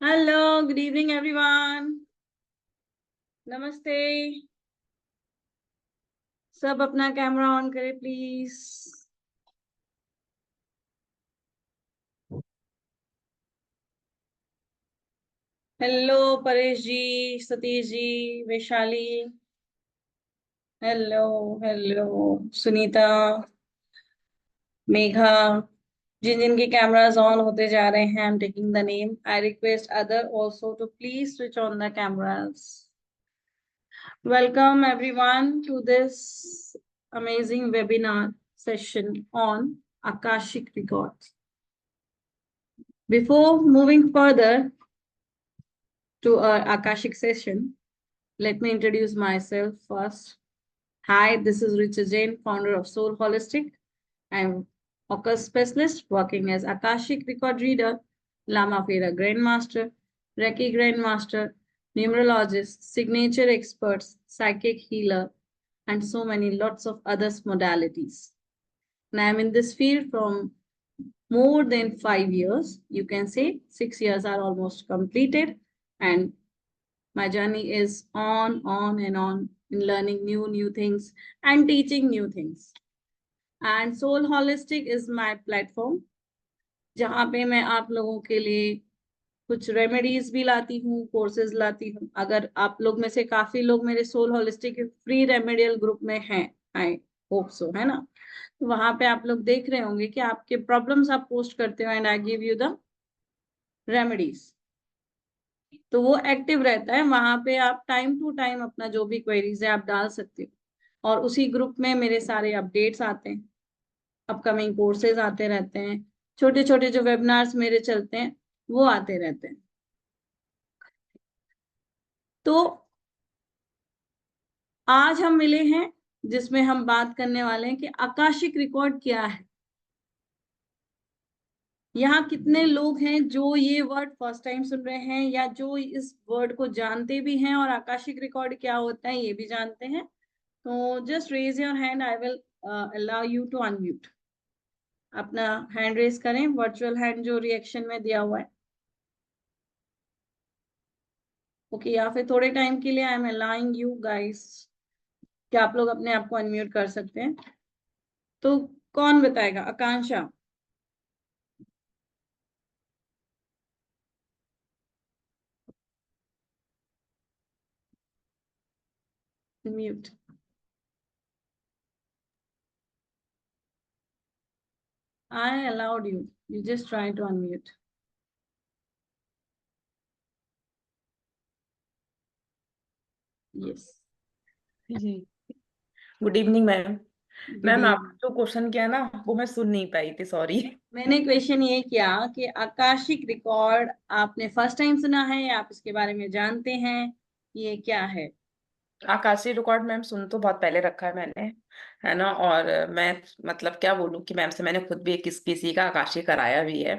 Hello, good evening everyone. नमस्ते। सब अपना कैमरा ऑन करें please. Hello Paresh ji, Satish ji, Vaishali. Hello. Hello Sunita, Megha. जिन जिन के कैमरास ऑन होते जा रहे हैं, I am taking the name. I request other also to please switch on the cameras. Welcome everyone to this amazing webinar session on Akashic Records. Before moving further to our Akashic session, let me introduce myself first. Hi, this is Richa Jain, founder of Soul Holistic. I'm Occult specialist working as Akashic record reader, Lama Fera Grandmaster, Reiki Grandmaster, numerologist, signature experts, psychic healer, and so many lots of other modalities. And I'm in this field from more than 5 years. You can say 6 years are almost completed, and my journey is on and on in learning new things and teaching new things. And Soul Holistic is my platform, जहाँ पे मैं आप लोगों के लिए कुछ remedies भी लाती हूँ, कोर्सेज लाती हूँ। अगर आप लोग में से काफी लोग मेरे soul holistic free remedial group में हैं, आई होप सो, है ना। तो वहां पे आप लोग देख रहे होंगे कि आपके प्रॉब्लम्स आप पोस्ट करते हो and I give you the remedies. तो वो एक्टिव रहता है वहां पे, आप टाइम टू टाइम अपना जो भी क्वेरीज है आप डाल सकते हो। और उसी ग्रुप में मेरे सारे अपडेट्स आते हैं, अपकमिंग कोर्सेज आते रहते हैं, छोटे छोटे जो वेबिनार्स मेरे चलते हैं वो आते रहते हैं। तो आज हम मिले हैं जिसमें हम बात करने वाले हैं कि आकाशिक रिकॉर्ड क्या है। यहाँ कितने लोग हैं जो ये वर्ड फर्स्ट टाइम सुन रहे हैं, या जो इस वर्ड को जानते भी हैं और आकाशिक रिकॉर्ड क्या होता है ये भी जानते हैं। तो just raise your hand, I will allow you to unmute. अपना हैंड रेज करें, वर्चुअल हैंड जो रिएक्शन में दिया हुआ है। ओके, या फिर थोड़े टाइम के लिए I am allowing you guys कि आप लोग अपने आप को अनम्यूट कर सकते हैं। तो कौन बताएगा? Akanksha. Mute. I allowed you. You just try to unmute. Yes. जी good evening ma'am. Good ma'am evening. आपने जो क्वेश्चन किया ना वो मैं सुन नहीं पाई थी, सॉरी। मैंने क्वेश्चन ये किया कि आकाशिक रिकॉर्ड आपने फर्स्ट टाइम सुना है या आप इसके बारे में जानते हैं, ये क्या है? आकाशीय रिकॉर्ड मैम सुन तो बहुत पहले रखा है मैंने, है ना। और मैं मतलब क्या बोलूं कि मैम से मैंने खुद भी किसी का आकाशीय कराया भी है।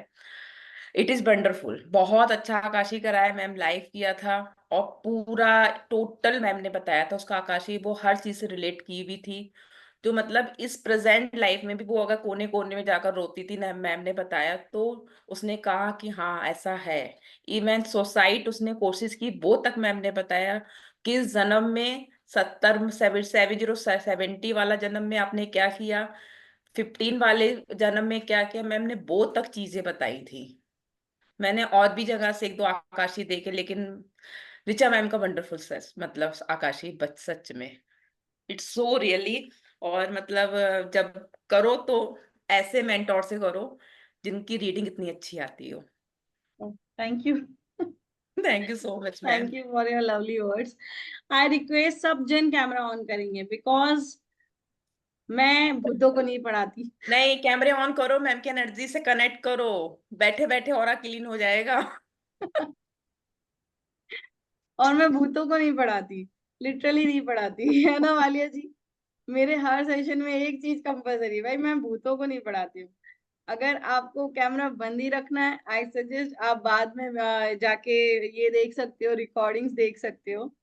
इट इज वंडरफुल, बहुत अच्छा आकाशीय कराया मैम, लाइव किया था। और पूरा टोटल मैम ने बताया था उसका आकाशीय, वो हर चीज से रिलेट की भी थी। तो मतलब इस प्रेजेंट लाइफ में भी वो अगर कोने कोने में जाकर रोती थी ना, मैम ने बताया तो उसने कहा कि हाँ ऐसा है। इवन सोसाइट उसने कोशिश की, वो तक मैम ने बताया कि इस जन्म में 70 वाला जन्म में आपने क्या किया, 15 वाले जन्म में क्या किया, मैम ने वो तक चीजें बताई थी। मैंने और भी जगह से एक दो आकाशी देखे, लेकिन ऋचा मैम का वंडरफुल सच मतलब आकाशी बच सच में इट्स सो रियली। और मतलब जब करो तो ऐसे मेंटोर से करो जिनकी रीडिंग इतनी अच्छी आती हो। Thank you. Thank you so much ma'am. Thank you for your lovely words. I request सब जन कैमरा ऑन करेंगे बिकॉज मैं भूतों को नहीं पढ़ाती। नहीं, कैमरे ऑन करो, मैम की एनर्जी से कनेक्ट करो, बैठे बैठे ऑरा क्लीन हो जाएगा। और मैं भूतों को नहीं पढ़ाती, लिटरली नहीं पढ़ाती, है ना वालिया जी। मेरे हर सेशन में एक चीज कंपलसरी, भाई मैं भूतों को नहीं पढ़ाती हूँ। अगर आपको कैमरा बंद ही रखना है, आई सजेस्ट आप बाद में जाके ये देख सकते हो, रिकॉर्डिंग्स देख सकते हो,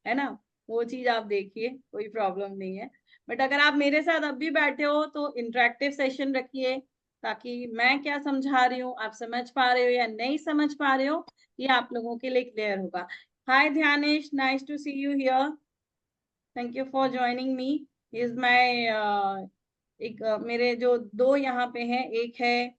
है ना। वो चीज आप देखिए, कोई प्रॉब्लम नहीं है। बट अगर आप मेरे साथ अब भी बैठे हो तो इंटरेक्टिव सेशन रखिए, ताकि मैं क्या समझा रही हूँ आप समझ पा रहे हो या नहीं समझ पा रहे हो, ये आप लोगों के लिए क्लियर होगा। Hi Dhyanesh, nice to see you here, thank you for joining me. Is my एक मेरे जो दो यहाँ पे हैं, एक है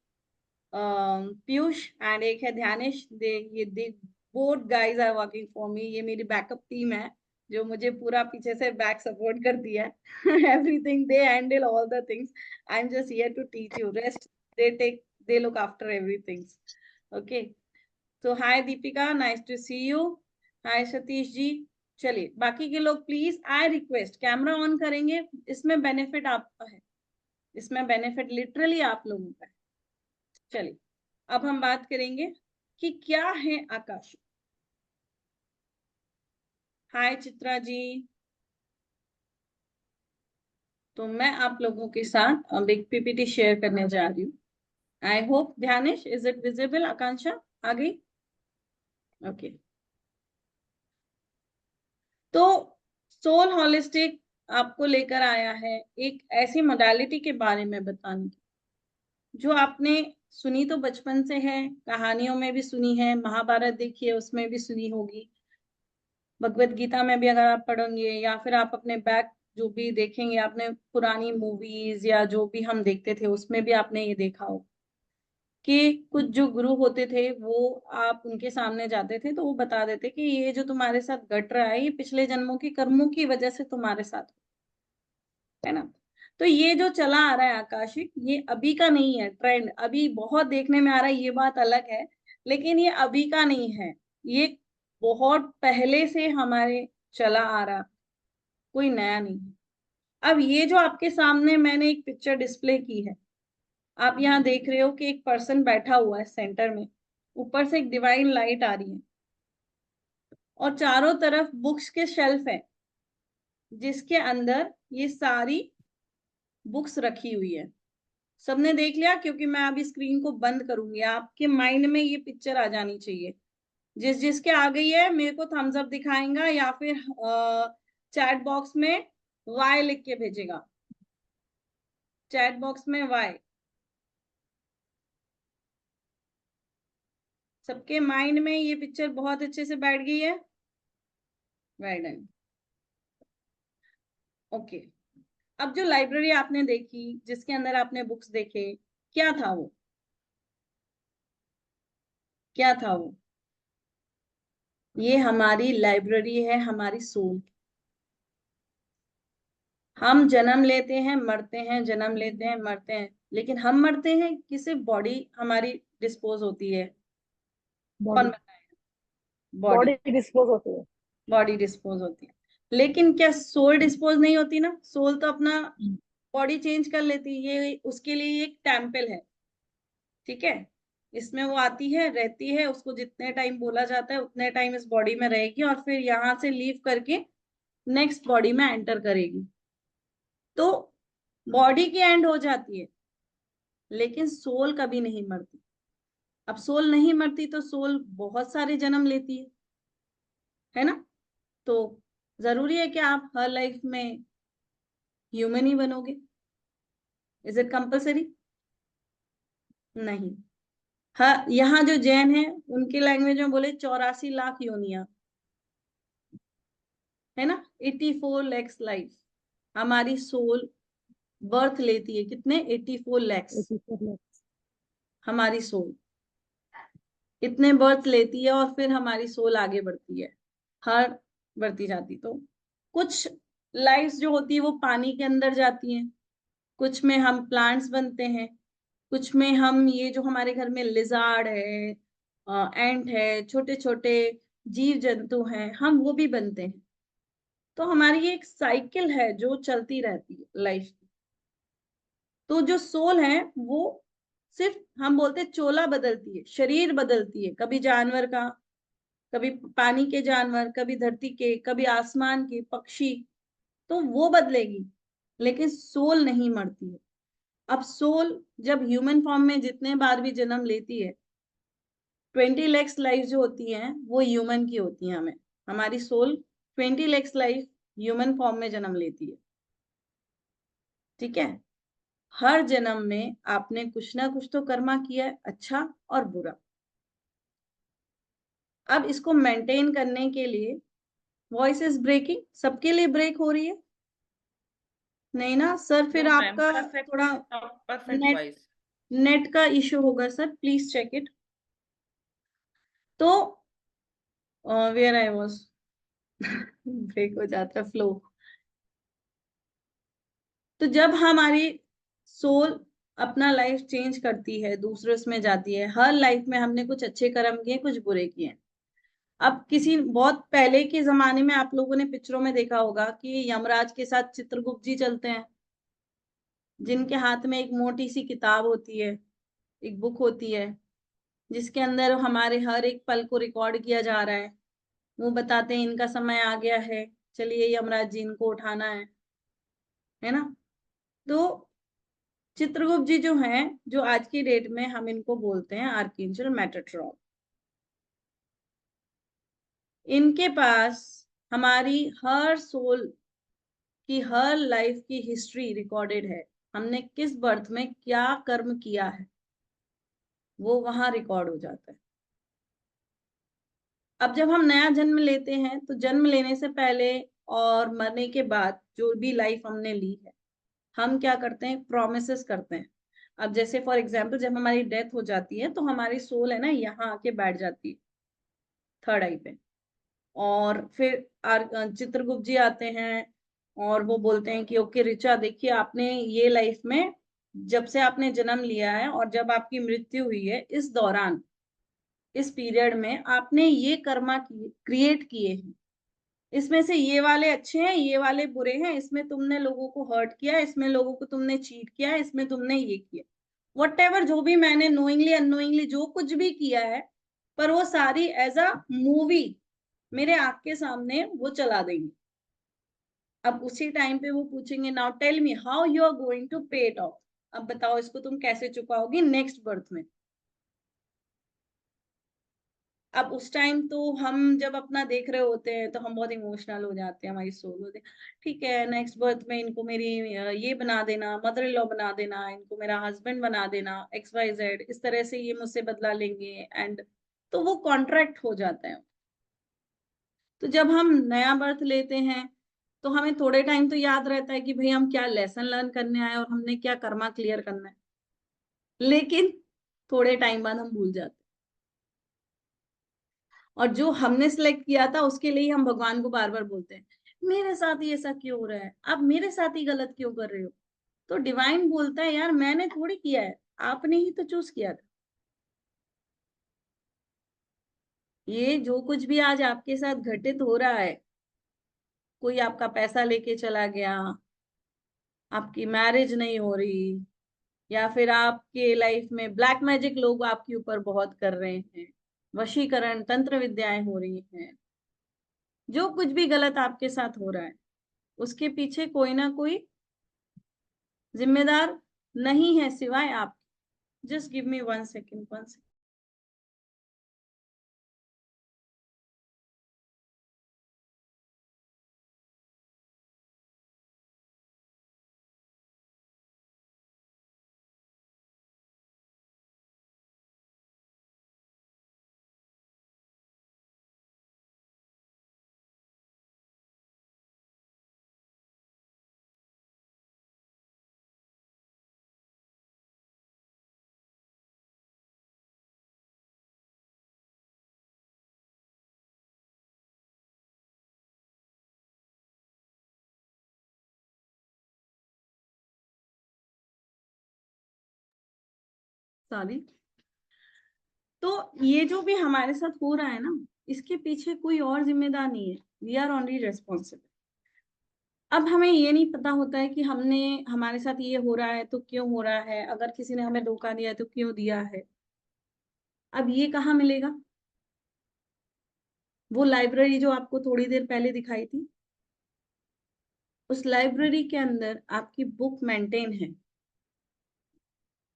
पीयूष एंड एक है Dhyanesh. They both guys are working for me. ये मेरी बैकअप टीम है जो मुझे पूरा पीछे से बैक सपोर्ट करती है। Everything they handle all the things, I am just here to teach you, rest they look after everything. Okay, तो hi Deepika, nice to see you. Hi Satish ji. चलिए बाकी के लोग please, I request camera on करेंगे, इसमें benefit आपका है, इसमें बेनिफिट लिटरली आप लोगों का है। चलिए अब हम बात करेंगे कि क्या है आकाश। हाय चित्रा जी। तो मैं आप लोगों के साथ अब एक पीपीटी शेयर करने जा रही हूँ। I hope Dhyanesh, is it visible? Akanksha आ गई? ओके। तो सोल हॉलिस्टिक आपको लेकर आया है एक ऐसी मोडालिटी के बारे में बताने की जो आपने सुनी तो बचपन से है, कहानियों में भी सुनी है, महाभारत देखिए उसमें भी सुनी होगी, भगवत गीता में भी अगर आप पढ़ेंगे या फिर आप अपने बैक जो भी देखेंगे, आपने पुरानी मूवीज या जो भी हम देखते थे उसमें भी आपने ये देखा हो कि कुछ जो गुरु होते थे वो आप उनके सामने जाते थे तो वो बता देते कि ये जो तुम्हारे साथ घट रहा है ये पिछले जन्मों की कर्मों की वजह से तुम्हारे साथ है ना। तो ये जो चला आ रहा है आकाशिक, ये अभी का नहीं है ट्रेंड, अभी बहुत देखने में आ रहा है, ये बात अलग है, लेकिन ये अभी का नहीं है, ये बहुत पहले से हमारे चला आ रहा, कोई नया नहीं है। अब ये जो आपके सामने मैंने एक पिक्चर डिस्प्ले की है, आप यहाँ देख रहे हो कि एक पर्सन बैठा हुआ है सेंटर में, ऊपर से एक डिवाइन लाइट आ रही है और चारों तरफ बुक्स के शेल्फ है जिसके अंदर ये सारी बुक्स रखी हुई है। सबने देख लिया? क्योंकि मैं अभी स्क्रीन को बंद करूंगी, आपके माइंड में ये पिक्चर आ जानी चाहिए। जिसके आ गई है मेरे को थम्स अप दिखाएगा या फिर चैट बॉक्स में वाई लिख के भेजेगा, चैट बॉक्स में वाई। सबके माइंड में ये पिक्चर बहुत अच्छे से बैठ गई है? Well done. ओके, अब जो लाइब्रेरी आपने देखी जिसके अंदर आपने बुक्स देखे, क्या था वो? क्या था वो? ये हमारी लाइब्रेरी है, हमारी सोल। हम जन्म लेते हैं मरते हैं, जन्म लेते हैं मरते हैं, लेकिन हम मरते हैं कि सिर्फ बॉडी हमारी डिस्पोज होती है? कौन बॉडी बताएगा? बॉडी, बॉडी डिस्पोज होती है। बॉडी डिस्पोज होती है, लेकिन क्या सोल डिस्पोज नहीं होती ना? सोल तो अपना बॉडी चेंज कर लेती है, ये उसके लिए एक टेम्पल है, ठीक है। इसमें वो आती है, रहती है, उसको जितने टाइम बोला जाता है उतने टाइम इस बॉडी में रहेगी और फिर यहाँ से लीव करके नेक्स्ट बॉडी में एंटर करेगी। तो बॉडी की एंड हो जाती है, लेकिन सोल कभी नहीं मरती। अब सोल नहीं मरती तो सोल बहुत सारे जन्म लेती है ना। तो जरूरी है कि आप हर लाइफ में ह्यूमन ही बनोगे? Is it compulsory? नहीं। हाँ, यहाँ जो जैन है उनकी लैंग्वेज में बोले 84 लाख योनिया है ना, 84 lakhs लाइफ हमारी सोल बर्थ लेती है। कितने? 84 lakhs। 84 लाख। हमारी सोल इतने बर्थ लेती है और फिर हमारी सोल आगे बढ़ती है, हर बढ़ती जाती। तो कुछ लाइफ जो होती है वो पानी के अंदर जाती हैं, कुछ में हम प्लांट्स बनते हैं, कुछ में हम ये जो हमारे घर में लिजार्ड है, एंट है, छोटे छोटे जीव जंतु हैं, हम वो भी बनते हैं। तो हमारी ये एक साइकिल है जो चलती रहती है लाइफ। तो जो सोल है वो सिर्फ हम बोलते हैं चोला बदलती है, शरीर बदलती है, कभी जानवर का, कभी पानी के जानवर, कभी धरती के, कभी आसमान के पक्षी, तो वो बदलेगी, लेकिन सोल नहीं मरती है। अब सोल जब ह्यूमन फॉर्म में जितने बार भी जन्म लेती है, 20 lakhs लाइफ जो होती है वो ह्यूमन की होती है। हमें हमारी soul 20 lakhs life human form में जन्म लेती है, ठीक है। हर जन्म में आपने कुछ ना कुछ तो कर्मा किया है, अच्छा और बुरा। अब इसको मेंटेन करने के लिए वॉइस इज ब्रेकिंग, सबके लिए ब्रेक हो रही है? नहीं ना सर, फिर नो मैम, आपका परफेक्ट, थोड़ा परफेक्ट नेट वॉइस। नेट का इश्यू होगा सर, प्लीज चेक इट। तो वेयर आई वाज ब्रेक हो जाता फ्लो। तो जब हमारी सोल अपना लाइफ चेंज करती है, दूसरे उसमें जाती है, हर लाइफ में हमने कुछ अच्छे कर्म किए, कुछ बुरे किए। अब किसी बहुत पहले के जमाने में आप लोगों ने पिक्चरों में देखा होगा कि यमराज के साथ चित्रगुप्त जी चलते हैं, जिनके हाथ में एक मोटी सी किताब होती है, एक बुक होती है, जिसके अंदर हमारे हर एक पल को रिकॉर्ड किया जा रहा है। वो बताते हैं इनका समय आ गया है, चलिए यमराज जी इनको उठाना है ना। तो चित्रगुप्त जी जो हैं, जो आज की डेट में हम इनको बोलते हैं आर्कएंजल मेटाट्रॉन, इनके पास हमारी हर सोल की हर लाइफ की हिस्ट्री रिकॉर्डेड है। हमने किस बर्थ में क्या कर्म किया है, वो वहां रिकॉर्ड हो जाता है। अब जब हम नया जन्म लेते हैं, तो जन्म लेने से पहले और मरने के बाद जो भी लाइफ हमने ली है, हम क्या करते हैं, प्रोमिसेस करते हैं। अब जैसे फॉर एग्जाम्पल जब हमारी डेथ हो जाती है, तो हमारी सोल है ना यहाँ आके बैठ जाती है थर्ड आई पे, और फिर चित्रगुप्त जी आते हैं और वो बोलते हैं कि ओके ऋचा, देखिए आपने ये लाइफ में जब से आपने जन्म लिया है और जब आपकी मृत्यु हुई है, इस दौरान, इस पीरियड में आपने ये कर्मा क्रिएट किए हैं। इसमें से ये वाले अच्छे हैं, ये वाले बुरे हैं, इसमें तुमने लोगों को हर्ट किया, इसमें लोगों को तुमने चीट किया, इसमें तुमने ये किया, वट जो भी मैंने नोइंगली अननोइंगली जो कुछ भी किया है, पर वो सारी एज अ मूवी मेरे आंख के सामने वो चला देंगे। अब उसी टाइम पे वो पूछेंगे, now tell me how you are going to pay it off. अब बताओ इसको तुम कैसे चुकाओगी नेक्स्ट बर्थ में। अब उस टाइम तो हम जब अपना देख रहे होते हैं तो हम बहुत इमोशनल हो जाते हैं, हमारी सोल होती है, ठीक है नेक्स्ट बर्थ में इनको मेरी ये बना देना, मदर इन लॉ बना देना, इनको मेरा हस्बैंड बना देना, XYZ, इस तरह से ये मुझसे बदला लेंगे, एंड तो वो कॉन्ट्रैक्ट हो जाता है। तो जब हम नया बर्थ लेते हैं, तो हमें थोड़े टाइम तो याद रहता है कि भाई हम क्या लेसन लर्न करने आए और हमने क्या कर्मा क्लियर करना है, लेकिन थोड़े टाइम बाद हम भूल जाते हैं। और जो हमने सिलेक्ट किया था उसके लिए ही हम भगवान को बार बार बोलते हैं, मेरे साथ ही ऐसा क्यों हो रहा है, आप मेरे साथ ही गलत क्यों कर रहे हो। तो डिवाइन बोलता है, यार मैंने थोड़ी किया है, आपने ही तो चूज किया था। ये जो कुछ भी आज आपके साथ घटित हो रहा है, कोई आपका पैसा लेके चला गया, आपकी मैरिज नहीं हो रही, या फिर आपके लाइफ में ब्लैक मैजिक लोग आपके ऊपर बहुत कर रहे हैं, वशीकरण तंत्र विद्याएं हो रही हैं, जो कुछ भी गलत आपके साथ हो रहा है, उसके पीछे कोई ना कोई जिम्मेदार नहीं है सिवाय आप। Just give me 1 second, 1 second. Sorry. तो ये जो भी हमारे साथ हो रहा है ना, इसके पीछे कोई और जिम्मेदार नहीं है, वी आर ओनली रेस्पॉन्सिबल। अब हमें ये नहीं पता होता है कि हमने, हमारे साथ ये हो रहा है तो क्यों हो रहा है, अगर किसी ने हमें धोखा दिया है तो क्यों दिया है। अब ये कहाँ मिलेगा, वो लाइब्रेरी जो आपको थोड़ी देर पहले दिखाई थी, उस लाइब्रेरी के अंदर आपकी बुक मेंटेन है।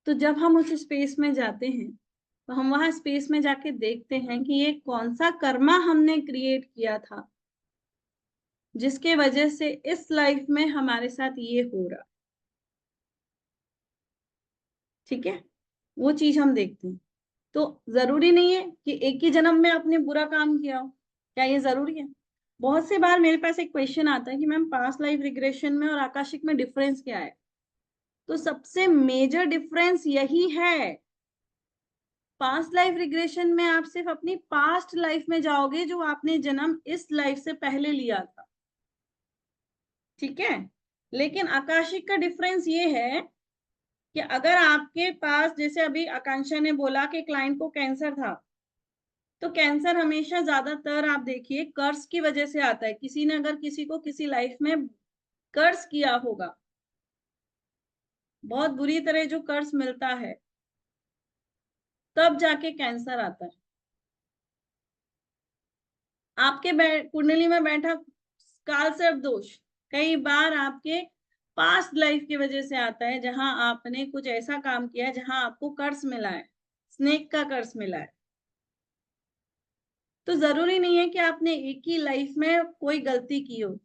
तो जब हम उस स्पेस में जाते हैं, तो हम वहां स्पेस में जाके देखते हैं कि ये कौन सा कर्मा हमने क्रिएट किया था, जिसके वजह से इस लाइफ में हमारे साथ ये हो रहा। ठीक है, वो चीज हम देखते हैं। तो जरूरी नहीं है कि एक ही जन्म में आपने बुरा काम किया हो, क्या ये जरूरी है? बहुत से बार मेरे पास एक क्वेश्चन आता है कि मैम पास्ट लाइफ रिग्रेशन में और आकाशिक में डिफरेंस क्या है? तो सबसे मेजर डिफरेंस यही है, पास्ट लाइफ रिग्रेशन में आप सिर्फ अपनी पास्ट लाइफ में जाओगे जो आपने जन्म इस लाइफ से पहले लिया था, ठीक है। लेकिन आकाशिक का डिफरेंस ये है कि अगर आपके पास, जैसे अभी आकांक्षा ने बोला कि क्लाइंट को कैंसर था, तो कैंसर हमेशा ज्यादातर आप देखिए कर्ज की वजह से आता है। किसी ने अगर किसी को किसी लाइफ में कर्ज किया होगा, बहुत बुरी तरह जो कर्ज मिलता है, तब जाके कैंसर आता है। आपके कुंडली में बैठा काल सर्प दोष कई बार आपके पास्ट लाइफ की वजह से आता है, जहां आपने कुछ ऐसा काम किया है जहां आपको कर्ज मिला है, स्नेक का कर्ज मिला है। तो जरूरी नहीं है कि आपने एक ही लाइफ में कोई गलती की हो,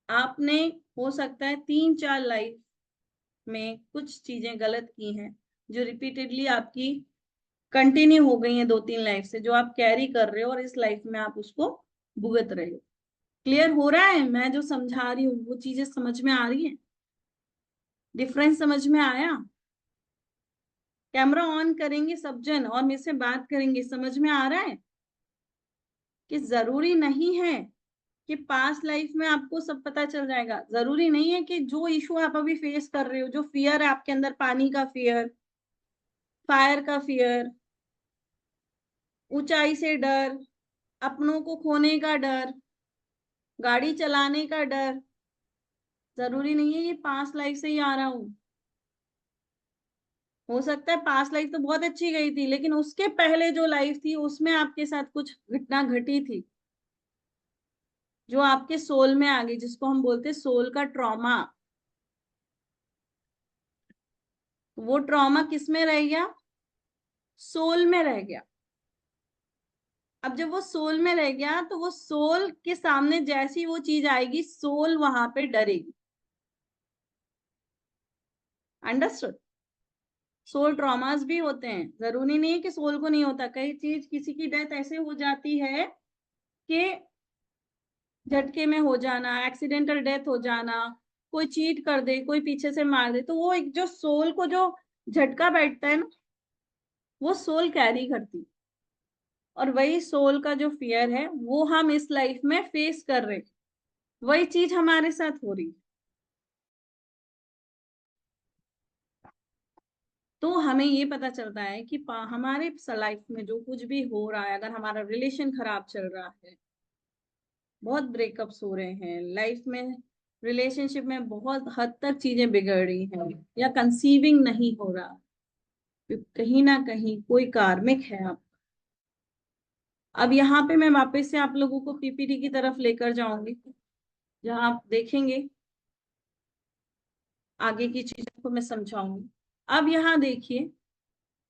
आपने हो सकता है 3-4 लाइफ में कुछ चीजें गलत की हैं जो रिपीटेडली आपकी कंटिन्यू हो गई हैं 2-3 लाइफ से, जो आप कैरी कर रहे हो और इस लाइफ में आप उसको भुगत रहे हो। क्लियर हो रहा है मैं जो समझा रही हूँ? वो चीजें समझ में आ रही है? डिफरेंस समझ में आया? कैमरा ऑन करेंगे सब जन और मेरे से बात करेंगे, समझ में आ रहा है कि जरूरी नहीं है कि पास्ट लाइफ में आपको सब पता चल जाएगा। जरूरी नहीं है कि जो इशू आप अभी फेस कर रहे हो, जो फियर है आपके अंदर, पानी का फियर, फायर का फियर, ऊंचाई से डर, अपनों को खोने का डर, गाड़ी चलाने का डर, जरूरी नहीं है ये पास्ट लाइफ से ही आ रहा हूं। हो सकता है पास्ट लाइफ तो बहुत अच्छी गई थी, लेकिन उसके पहले जो लाइफ थी उसमें आपके साथ कुछ घटना घटी थी जो आपके सोल में आ गई, जिसको हम बोलते हैं सोल का ट्रॉमा। वो ट्रॉमा किस में रह गया? सोल में रह गया। अब जब वो सोल में रह गया तो वो सोल के सामने जैसी वो चीज आएगी, सोल वहां पे डरेगी। अंडरस्टूड? सोल ट्रॉमास भी होते हैं, जरूरी नहीं है कि सोल को नहीं होता। कई चीज, किसी की डेथ ऐसे हो जाती है कि झटके में हो जाना, एक्सीडेंटल डेथ हो जाना, कोई चीट कर दे, कोई पीछे से मार दे, तो वो एक जो सोल को जो झटका बैठता है ना, वो सोल कैरी करती। और वही सोल का जो फियर है वो हम इस लाइफ में फेस कर रहे, वही चीज हमारे साथ हो रही। तो हमें ये पता चलता है कि हमारे लाइफ में जो कुछ भी हो रहा है, अगर हमारा रिलेशन खराब चल रहा है, बहुत ब्रेकअप्स हो रहे हैं लाइफ में, रिलेशनशिप में बहुत हद तक चीजें बिगड़ रही हैं, या कंसीविंग नहीं हो रहा, तो कहीं ना कहीं कोई कार्मिक है आप। अब यहाँ पे मैं वापस से आप लोगों को पीपीटी की तरफ लेकर जाऊंगी, जहां आप देखेंगे आगे की चीजों को मैं समझाऊंगी। अब यहाँ देखिए,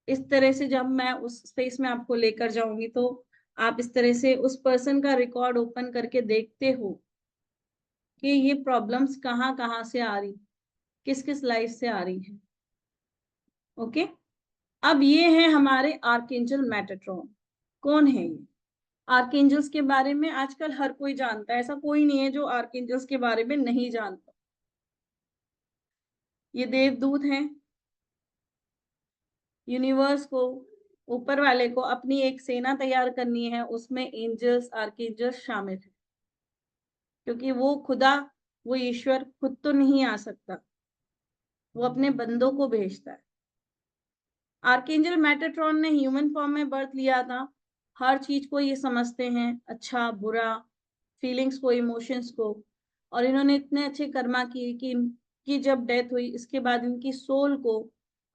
इस तरह से जब मैं उस स्पेस में आपको लेकर जाऊंगी तो आप इस तरह से उस पर्सन का रिकॉर्ड ओपन करके देखते हो कि ये प्रॉब्लम्स कहाँ कहाँ से आ रही, किस किस लाइफ से आ रही है। ओके, अब ये है हमारे आर्कएंजल मेटाट्रॉन। कौन है ये? आर्कएंजल्स के बारे में आजकल हर कोई जानता है, ऐसा कोई नहीं है जो आर्कएंजल्स के बारे में नहीं जानता। ये देवदूत हैं। यूनिवर्स को, ऊपर वाले को अपनी एक सेना तैयार करनी है, उसमें एंजल्स, आर्कएंजल्स शामिल है, क्योंकि वो खुदा, वो ईश्वर खुद तो नहीं आ सकता, वो अपने बंदों को भेजता है। आर्कएंजल मेटाट्रॉन ने ह्यूमन फॉर्म में बर्थ लिया था। हर चीज को ये समझते हैं, अच्छा बुरा, फीलिंग्स को, इमोशंस को, और इन्होंने इतने अच्छे कर्मा किए कि इनकी जब डेथ हुई इसके बाद इनकी सोल को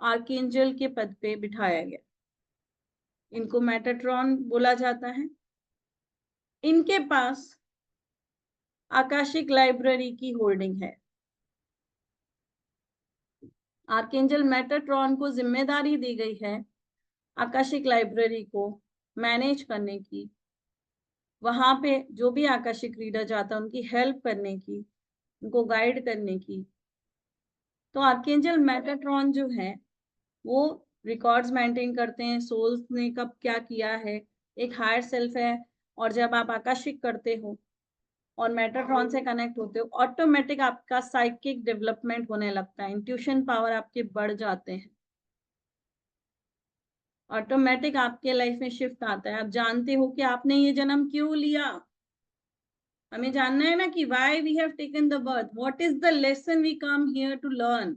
आर्कएंजल के पद पे बिठाया गया। इनको मेटाट्रॉन बोला जाता है। इनके पास आकाशिक लाइब्रेरी की होल्डिंग है। आर्कएंजल मेटाट्रॉन को जिम्मेदारी दी गई है आकाशिक लाइब्रेरी को मैनेज करने की, वहां पे जो भी आकाशिक रीडर जाता है उनकी हेल्प करने की, उनको गाइड करने की। तो आर्कएंजल मेटाट्रॉन जो है वो रिकॉर्ड्स मेंटेन करते हैं, सोल्स ने कब क्या किया है, एक हायर सेल्फ है। और जब आप आकाशिक करते हो और मेटाट्रॉन से कनेक्ट होते हो, ऑटोमेटिक आपका साइकिक डेवलपमेंट होने लगता है, इंट्यूशन पावर आपके बढ़ जाते हैं, ऑटोमेटिक आपके लाइफ में शिफ्ट आता है। आप जानते हो कि आपने ये जन्म क्यों लिया। हमें जानना है ना कि why we have taken the birth, what is the lesson we come here to learn.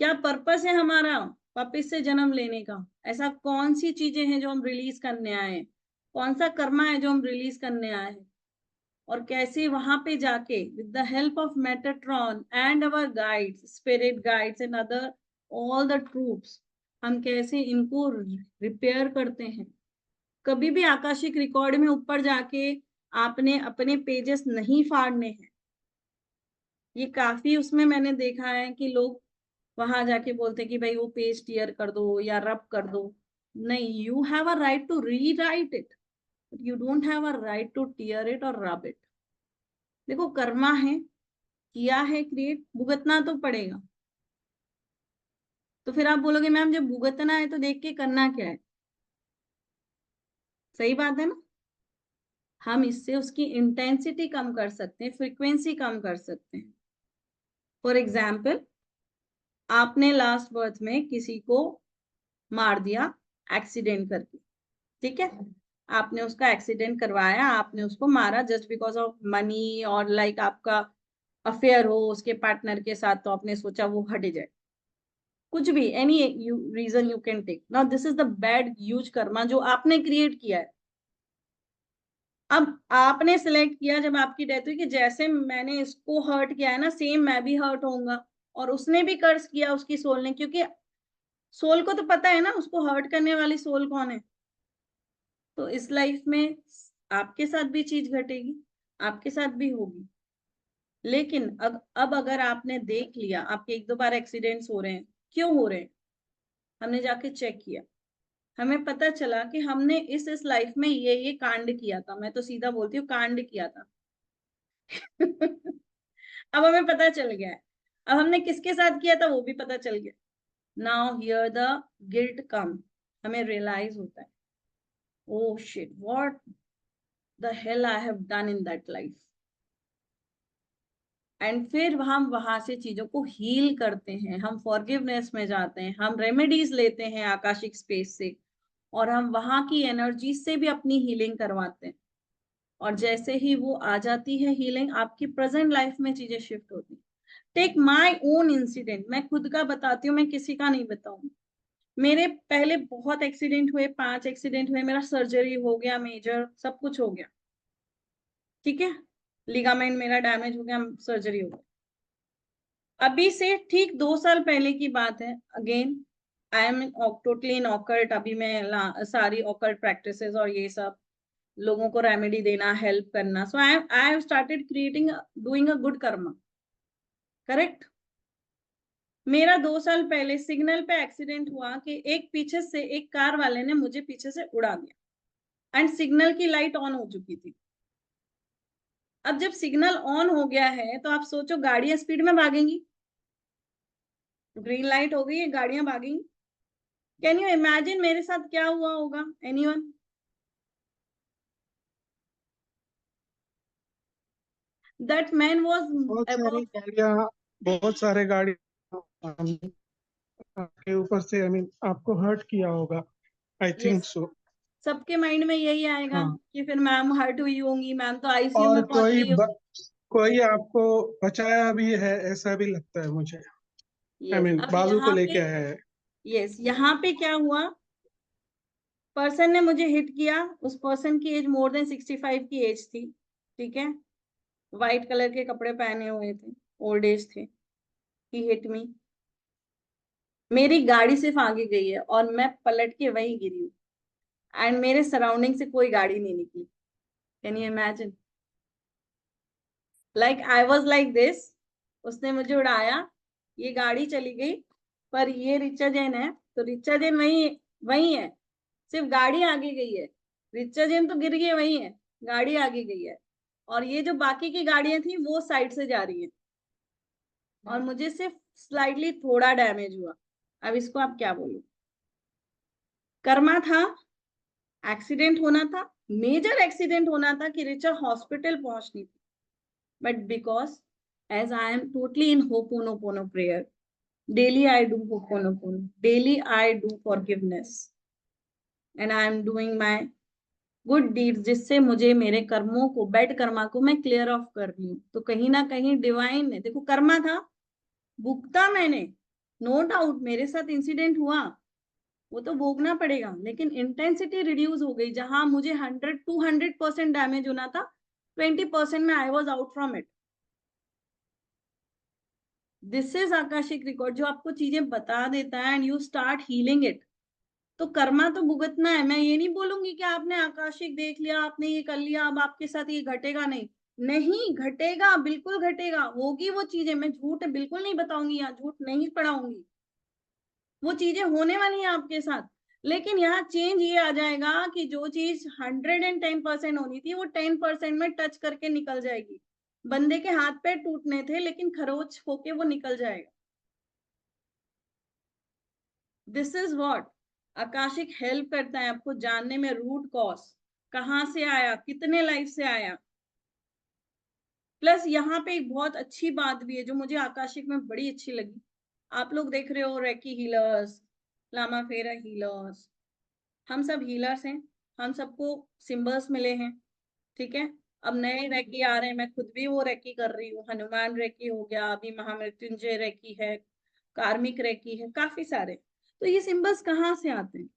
क्या पर्पस है हमारा वापिस से जन्म लेने का। ऐसा कौन सी चीजें हैं जो हम रिलीज करने आए हैं, कौन सा कर्मा है जो हम रिलीज करने आए हैं, और कैसे वहां पे जाके with the help of Metatron and our guides, spirit guides and other all the troops, हम कैसे इनको रिपेयर करते हैं। कभी भी आकाशिक रिकॉर्ड में ऊपर जाके आपने अपने पेजेस नहीं फाड़ने हैं। ये काफी उसमें मैंने देखा है कि लोग वहां जाके बोलते हैं कि भाई वो पेज टीयर कर दो या रब कर दो। नहीं, you have a right to rewrite it, you don't have a right to tear it or rub it. देखो कर्मा है, किया है क्रिएट, भुगतना तो पड़ेगा। तो फिर आप बोलोगे मैम जब भुगतना है तो देख के करना क्या है। सही बात है ना। हम इससे उसकी इंटेंसिटी कम कर सकते हैं, फ्रीक्वेंसी कम कर सकते हैं। फॉर एग्जाम्पल, आपने लास्ट बर्थ में किसी को मार दिया एक्सीडेंट करके, ठीक है, आपने उसका एक्सीडेंट करवाया, आपने उसको मारा जस्ट बिकॉज ऑफ मनी, और लाइक आपका अफेयर हो उसके पार्टनर के साथ, तो आपने सोचा वो हट जाए। कुछ भी, any reason you can take. Now this is the bad huge karma जो आपने क्रिएट किया है। अब आपने सिलेक्ट किया जब आपकी डेथ हुई कि जैसे मैंने इसको हर्ट किया है ना, सेम मैं भी हर्ट होऊंगा। और उसने भी कर्ज किया उसकी सोल ने, क्योंकि सोल को तो पता है ना उसको हर्ट करने वाली सोल कौन है। तो इस लाइफ में आपके साथ भी चीज घटेगी, आपके साथ भी होगी। लेकिन अब अगर आपने देख लिया आपके एक दो बार एक्सीडेंट्स हो रहे हैं, क्यों हो रहे हैं, हमने जाके चेक किया, हमें पता चला कि हमने इस लाइफ में ये कांड किया था। मैं तो सीधा बोलती हूँ कांड किया था। अब हमें पता चल गया है। अब हमने किसके साथ किया था वो भी पता चल गया। नाउ हियर द गिल्ट कम, हमें रियलाइज होता है, oh shit, what the hell I have done in that life. And फिर हम वहां से चीजों को हील करते हैं, हम फॉरगिवनेस में जाते हैं, हम रेमेडीज लेते हैं आकाशिक स्पेस से, और हम वहां की एनर्जी से भी अपनी हीलिंग करवाते हैं। और जैसे ही वो आ जाती है हीलिंग, आपकी प्रेजेंट लाइफ में चीजें शिफ्ट होती। टेक माई ओन इंसिडेंट, मैं खुद का बताती हूँ, मैं किसी का नहीं बताऊंगी। मेरे पहले बहुत एक्सीडेंट हुए, 5 एक्सीडेंट हुए, मेरा सर्जरी हो गया, मेजर सब कुछ हो गया, ठीक है, लिगामेंट मेरा डैमेज हो गया, सर्जरी हो गया। अभी से ठीक 2 साल पहले की बात है। Again I am totally in occult. अभी मैं सारी ऑकल्ट प्रैक्टिसेस और ये सब लोगों को रेमेडी देना, हेल्प करना। So I have started creating, doing a good karma, correct. मेरा 2 साल पहले सिग्नल पे एक्सीडेंट हुआ कि एक पीछे से एक कार वाले ने मुझे पीछे से उड़ा दिया, एंड सिग्नल की लाइट ऑन हो चुकी थी। अब जब सिग्नल ऑन हो गया है तो आप सोचो गाड़ियां स्पीड में भागेंगी, ग्रीन लाइट हो गई है, गाड़ियां भागेंगी। कैन यू इमेजिन मेरे साथ क्या हुआ होगा, एनीवन? दैट मैन वाज बहुत अबव। सारी गाड़ियां, बहुत सारे गाड़ी आपके ऊपर से, आई मीन आपको हर्ट किया होगा, आई थिंक यस, सो। सबके माइंड में यही आएगा हाँ, कि फिर मैम हर्ट हुई होंगी, मैम तो आईसीयू और में पहुंच गई होगी। कोई आपको बचाया भी है ऐसा भी लगता है मुझे, आई यस, मीन अब बाजू को यहाँ पे, लेके आया है। यस, यहाँ पे क्या हुआ, पर्सन ने मुझे हिट किया। उस पर्सन की एज मोर देन 65 की एज थी, ठीक है, व्हाइट कलर के कपड़े पहने हुए थे, ओल्ड एज थे। ही हिट मी, मेरी गाड़ी सिर्फ आगे गई है और मैं पलट के वहीं गिरी हूँ, एंड मेरे सराउंडिंग से कोई गाड़ी नहीं निकली। Can you imagine? Like I was like this, उसने मुझे उड़ाया, ये गाड़ी चली गई, पर ये रिचा जैन है तो रिचा जैन वही वही है, सिर्फ गाड़ी आगे गई है। रिचा जैन तो गिर गए वही है, गाड़ी आगे गई है, और ये जो बाकी की गाड़ियां थी वो साइड से जा रही है। और मुझे सिर्फ स्लाइटली थोड़ा डैमेज हुआ। अब इसको आप क्या बोलो? कर्मा था, एक्सीडेंट होना था, मेजर एक्सीडेंट होना था कि रिचा हॉस्पिटल पहुंचनी थी, but because as I am totally in Ho'oponopono prayer, daily I do ho'oponopono, daily I do forgiveness, and I am doing my good deeds, जिससे मुझे मेरे कर्मों को, बैड कर्मा को मैं क्लियर ऑफ कर रही हूँ। तो कहीं ना कहीं डिवाइन ने, देखो कर्मा था, भुगता मैंने, नो डाउट मेरे साथ इंसिडेंट हुआ, वो तो भोगना पड़ेगा, लेकिन इंटेंसिटी रिड्यूस हो गई। जहां मुझे 100-200% डैमेज होना था, 20% में I was out from it. This is Akashic record, जो आपको चीजें बता देता है and you start healing it. तो कर्मा तो भुगतना है। मैं ये नहीं बोलूंगी कि आपने आकाशिक देख लिया, आपने ये कर लिया, अब आपके साथ ये घटेगा नहीं। नहीं घटेगा, बिल्कुल घटेगा, होगी वो चीजें। मैं झूठ बिल्कुल नहीं बताऊंगी, यहाँ झूठ नहीं पढ़ाऊंगी, वो चीजें होने वाली हैं आपके साथ। लेकिन यहाँ चेंज ये आ जाएगा कि जो चीज 110% होनी थी, वो 10% में टच करके निकल जाएगी। बंदे के हाथ पैर टूटने थे, लेकिन खरोच होके वो निकल जाएगा। This is what Akashic help करता है आपको जानने में, रूट कॉज कहाँ से आया, कितने लाइफ से आया। प्लस यहाँ पे एक बहुत अच्छी बात भी है जो मुझे आकाशिक में बड़ी अच्छी लगी। आप लोग देख रहे हो रेकी हीलर्स, लामा फेरा हीलर्स, हम सब हीलर्स हैं, हम सबको सिंबल्स मिले हैं, ठीक है। अब नए रेकी आ रहे हैं, मैं खुद भी वो रेकी कर रही हूँ। हनुमान रेकी हो गया, अभी महामृत्युंजय रेकी है, कार्मिक रेकी है, काफी सारे। तो ये सिंबल्स कहाँ से आते हैं?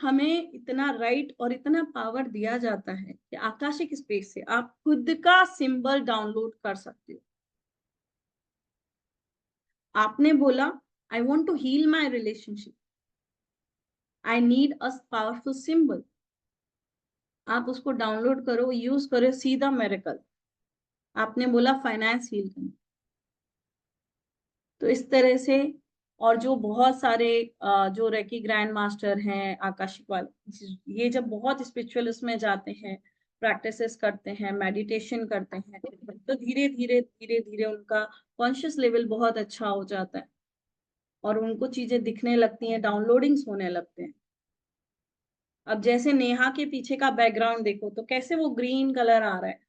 हमें इतना राइट और इतना पावर दिया जाता है कि आकाशिक स्पेस से आप खुद का सिंबल डाउनलोड कर सकते हो। आपने बोला I want to heal my relationship, I need a powerful symbol, आप उसको डाउनलोड करो, यूज करो, सी द मिरेकल। आपने बोला फाइनेंस हील करना, तो इस तरह से। और जो बहुत सारे जो रेकी ग्रैंड मास्टर हैं आकाशिक वाले, ये जब बहुत स्पिरिचुअल उसमें जाते हैं, प्रैक्टिसेस करते हैं, मेडिटेशन करते हैं, तो धीरे धीरे धीरे धीरे उनका कॉन्शियस लेवल बहुत अच्छा हो जाता है और उनको चीजें दिखने लगती हैं, डाउनलोडिंग्स होने लगते हैं। अब जैसे नेहा के पीछे का बैकग्राउंड देखो तो कैसे वो ग्रीन कलर आ रहा है।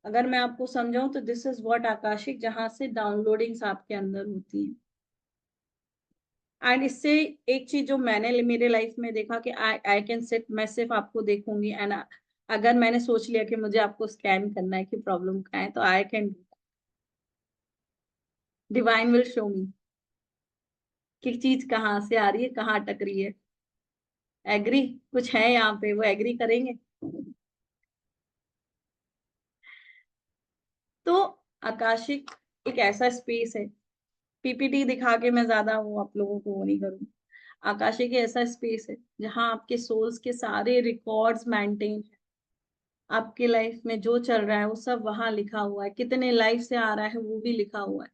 अगर मैं आपको समझाऊं तो दिस इज व्हाट आकाशिक, जहां से डाउनलोडिंग्स आपके अंदर होती हैं। एंड इससे एक चीज जो मैंने मेरे लाइफ में देखा कि आई कैन सिट, मैं सिर्फ आपको देखूंगी एंड अगर मैंने सोच लिया कि मुझे आपको स्कैन करना है कि प्रॉब्लम क्या है, तो I can, divine will show मी कि चीज कहाँ से आ रही है, कहाँ अटक रही है। एग्री? कुछ है यहाँ पे, वो एग्री करेंगे? तो आकाशिक एक ऐसा स्पेस है, पीपीटी दिखा के मैं ज्यादा वो आप लोगों को वो नहीं करूँ। आकाशिक ऐसा स्पेस है जहां आपके सोल्स के सारे रिकॉर्ड्स मेंटेन है। आपके लाइफ में जो चल रहा है वो सब वहां लिखा हुआ है, कितने लाइफ से आ रहा है वो भी लिखा हुआ है।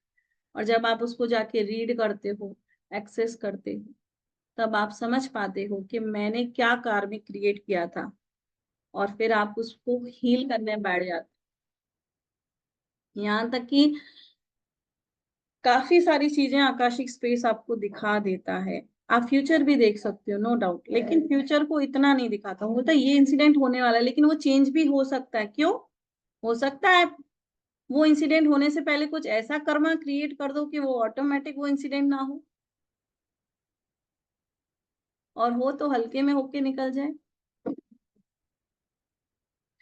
और जब आप उसको जाके रीड करते हो, एक्सेस करते हो, तब आप समझ पाते हो कि मैंने क्या कार्मिक क्रिएट किया था, और फिर आप उसको हील करने बैठ जाते हो। यहाँ तक कि काफी सारी चीजें आकाशिक स्पेस आपको दिखा देता है। आप फ्यूचर भी देख सकते हो, नो डाउट, लेकिन फ्यूचर को इतना नहीं दिखाता। होता है ये इंसिडेंट होने वाला है, लेकिन वो चेंज भी हो सकता है। क्यों हो सकता है? वो इंसिडेंट होने से पहले कुछ ऐसा कर्मा क्रिएट कर दो कि वो ऑटोमेटिक वो इंसिडेंट ना हो, और हो तो हल्के में होके निकल जाए,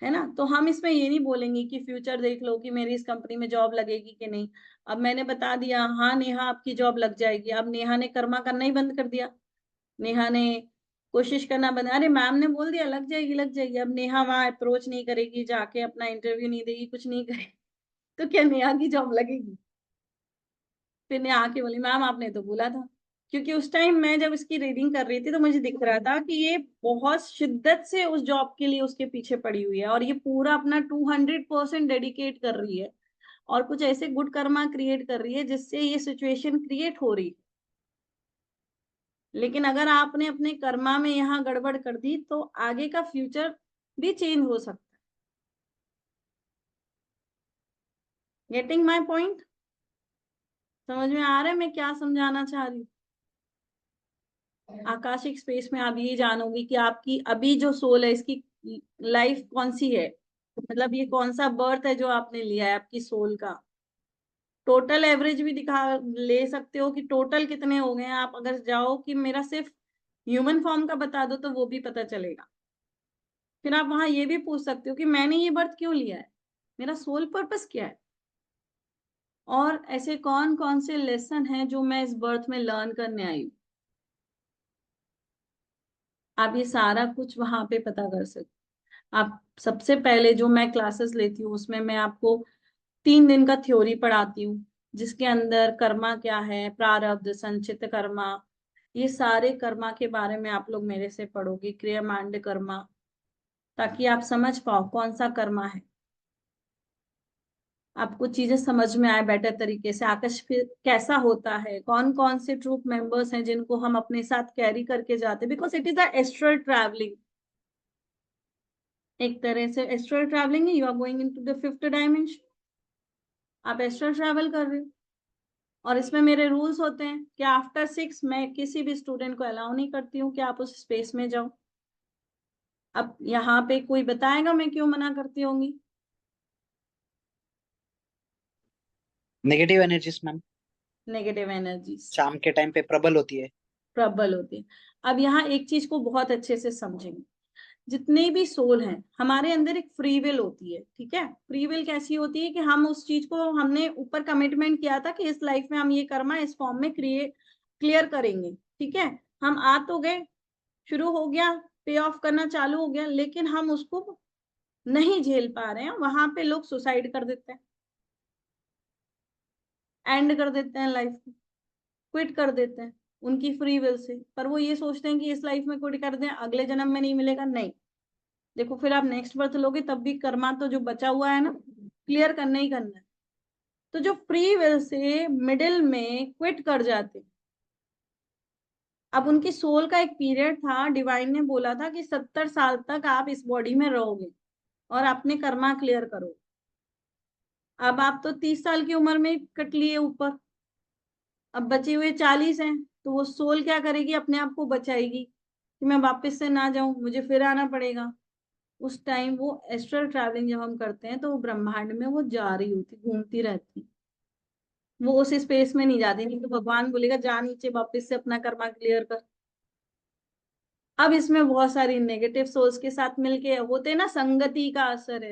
है ना। तो हम इसमें ये नहीं बोलेंगे कि फ्यूचर देख लो कि मेरी इस कंपनी में जॉब लगेगी कि नहीं। अब मैंने बता दिया, हाँ नेहा आपकी जॉब लग जाएगी। अब नेहा ने कर्मा करना ही बंद कर दिया, नेहा ने कोशिश करना बंद, अरे मैम ने बोल दिया लग जाएगी लग जाएगी, अब नेहा वहां अप्रोच नहीं करेगी, जाके अपना इंटरव्यू नहीं देगी, कुछ नहीं करेगी, तो क्या नेहा की जॉब लगेगी? फिर नेहा आके बोली मैम आपने तो बोला था। क्योंकि उस टाइम मैं जब इसकी रीडिंग कर रही थी तो मुझे दिख रहा था कि ये बहुत शिद्दत से उस जॉब के लिए उसके पीछे पड़ी हुई है, और ये पूरा अपना 200% डेडिकेट कर रही है, और कुछ ऐसे गुड कर्मा क्रिएट कर रही है जिससे ये सिचुएशन क्रिएट हो रही है। लेकिन अगर आपने अपने कर्मा में यहाँ गड़बड़ कर दी तो आगे का फ्यूचर भी चेंज हो सकता गेटिंग माई पॉइंट? समझ में आ रहा है मैं क्या समझाना चाह रही हूँ? आकाशिक स्पेस में आप ये जानोगे कि आपकी अभी जो सोल है इसकी लाइफ कौन सी है, मतलब ये कौन सा बर्थ है जो आपने लिया है आपकी सोल का। टोटल एवरेज भी दिखा ले सकते हो कि टोटल कितने हो गए हैं। आप अगर जाओ कि मेरा सिर्फ ह्यूमन फॉर्म का बता दो तो वो भी पता चलेगा। फिर आप वहां ये भी पूछ सकते हो कि मैंने ये बर्थ क्यों लिया है, मेरा सोल पर्पस क्या है, और ऐसे कौन कौन से लेसन हैं जो मैं इस बर्थ में लर्न करने आई हूँ। आप ये सारा कुछ वहां पे पता कर सकते। आप सबसे पहले जो मैं क्लासेस लेती हूँ उसमें मैं आपको 3 दिन का थ्योरी पढ़ाती हूँ, जिसके अंदर कर्मा क्या है, प्रारब्ध, संचित कर्मा, ये सारे कर्मा के बारे में आप लोग मेरे से पढ़ोगे, क्रियामांड कर्मा, ताकि आप समझ पाओ कौन सा कर्मा है, आपको चीजें समझ में आए बेटर तरीके से। आकाश फिर कैसा होता है, कौन कौन से ट्रूप मेंबर्स हैं जिनको हम अपने साथ कैरी करके जाते हैं, because it is a astral travelling. एक तरह से एस्ट्रल ट्रैवलिंग है, you are going into the 5th dimension, आप एस्ट्रल ट्रैवल कर रहे हो। और इसमें मेरे रूल्स होते हैं कि आफ्टर 6 मैं किसी भी स्टूडेंट को अलाउ नहीं करती हूँ कि आप उस स्पेस में जाओ। अब यहाँ पे कोई बताएगा मैं क्यों मना करती होंगी? Negative energies ma'am negative energies शाम के टाइम पे प्रबल होती है। प्रबल होती है। अब यहाँ एक चीज को बहुत अच्छे से समझेंगे, जितने भी सोल हैं हमारे अंदर एक फ्री विल होती है, ठीक है। फ्री विल कैसी होती है कि हम उस चीज को हमने ऊपर कमिटमेंट किया था कि इस लाइफ में हम ये कर्मा इस फॉर्म में क्लियर करेंगे, ठीक है। हम आ तो गए, शुरू हो गया, पे ऑफ करना चालू हो गया, लेकिन हम उसको नहीं झेल पा रहे हैं। वहां पे लोग सुसाइड कर देते हैं, एंड कर देते हैं लाइफ को, क्विट कर देते हैं उनकी फ्री विल से। पर वो ये सोचते हैं कि इस लाइफ में क्विट कर दें, अगले जन्म में नहीं मिलेगा। नहीं, देखो फिर आप नेक्स्ट बर्थ लोगे तब भी कर्मा तो जो बचा हुआ है ना, क्लियर करना ही करना है। तो जो फ्री विल से मिडिल में क्विट कर जाते, अब उनकी सोल का एक पीरियड था, डिवाइन ने बोला था कि 70 साल तक आप इस बॉडी में रहोगे और अपने कर्मा क्लियर करो। अब आप तो 30 साल की उम्र में कट लिए ऊपर, अब बचे हुए 40 हैं, तो वो सोल क्या करेगी, अपने आप को बचाएगी कि मैं वापस से ना जाऊं, मुझे फिर आना पड़ेगा। उस टाइम वो एस्ट्रल ट्रैवलिंग जब हम करते हैं तो वो ब्रह्मांड में वो जा रही होती, घूमती रहती, वो उस स्पेस में नहीं जाती, नहीं तो भगवान बोलेगा जा नीचे वापस से अपना कर्मा क्लियर कर। अब इसमें बहुत सारी नेगेटिव सोल्स के साथ मिलके होते ना, संगति का असर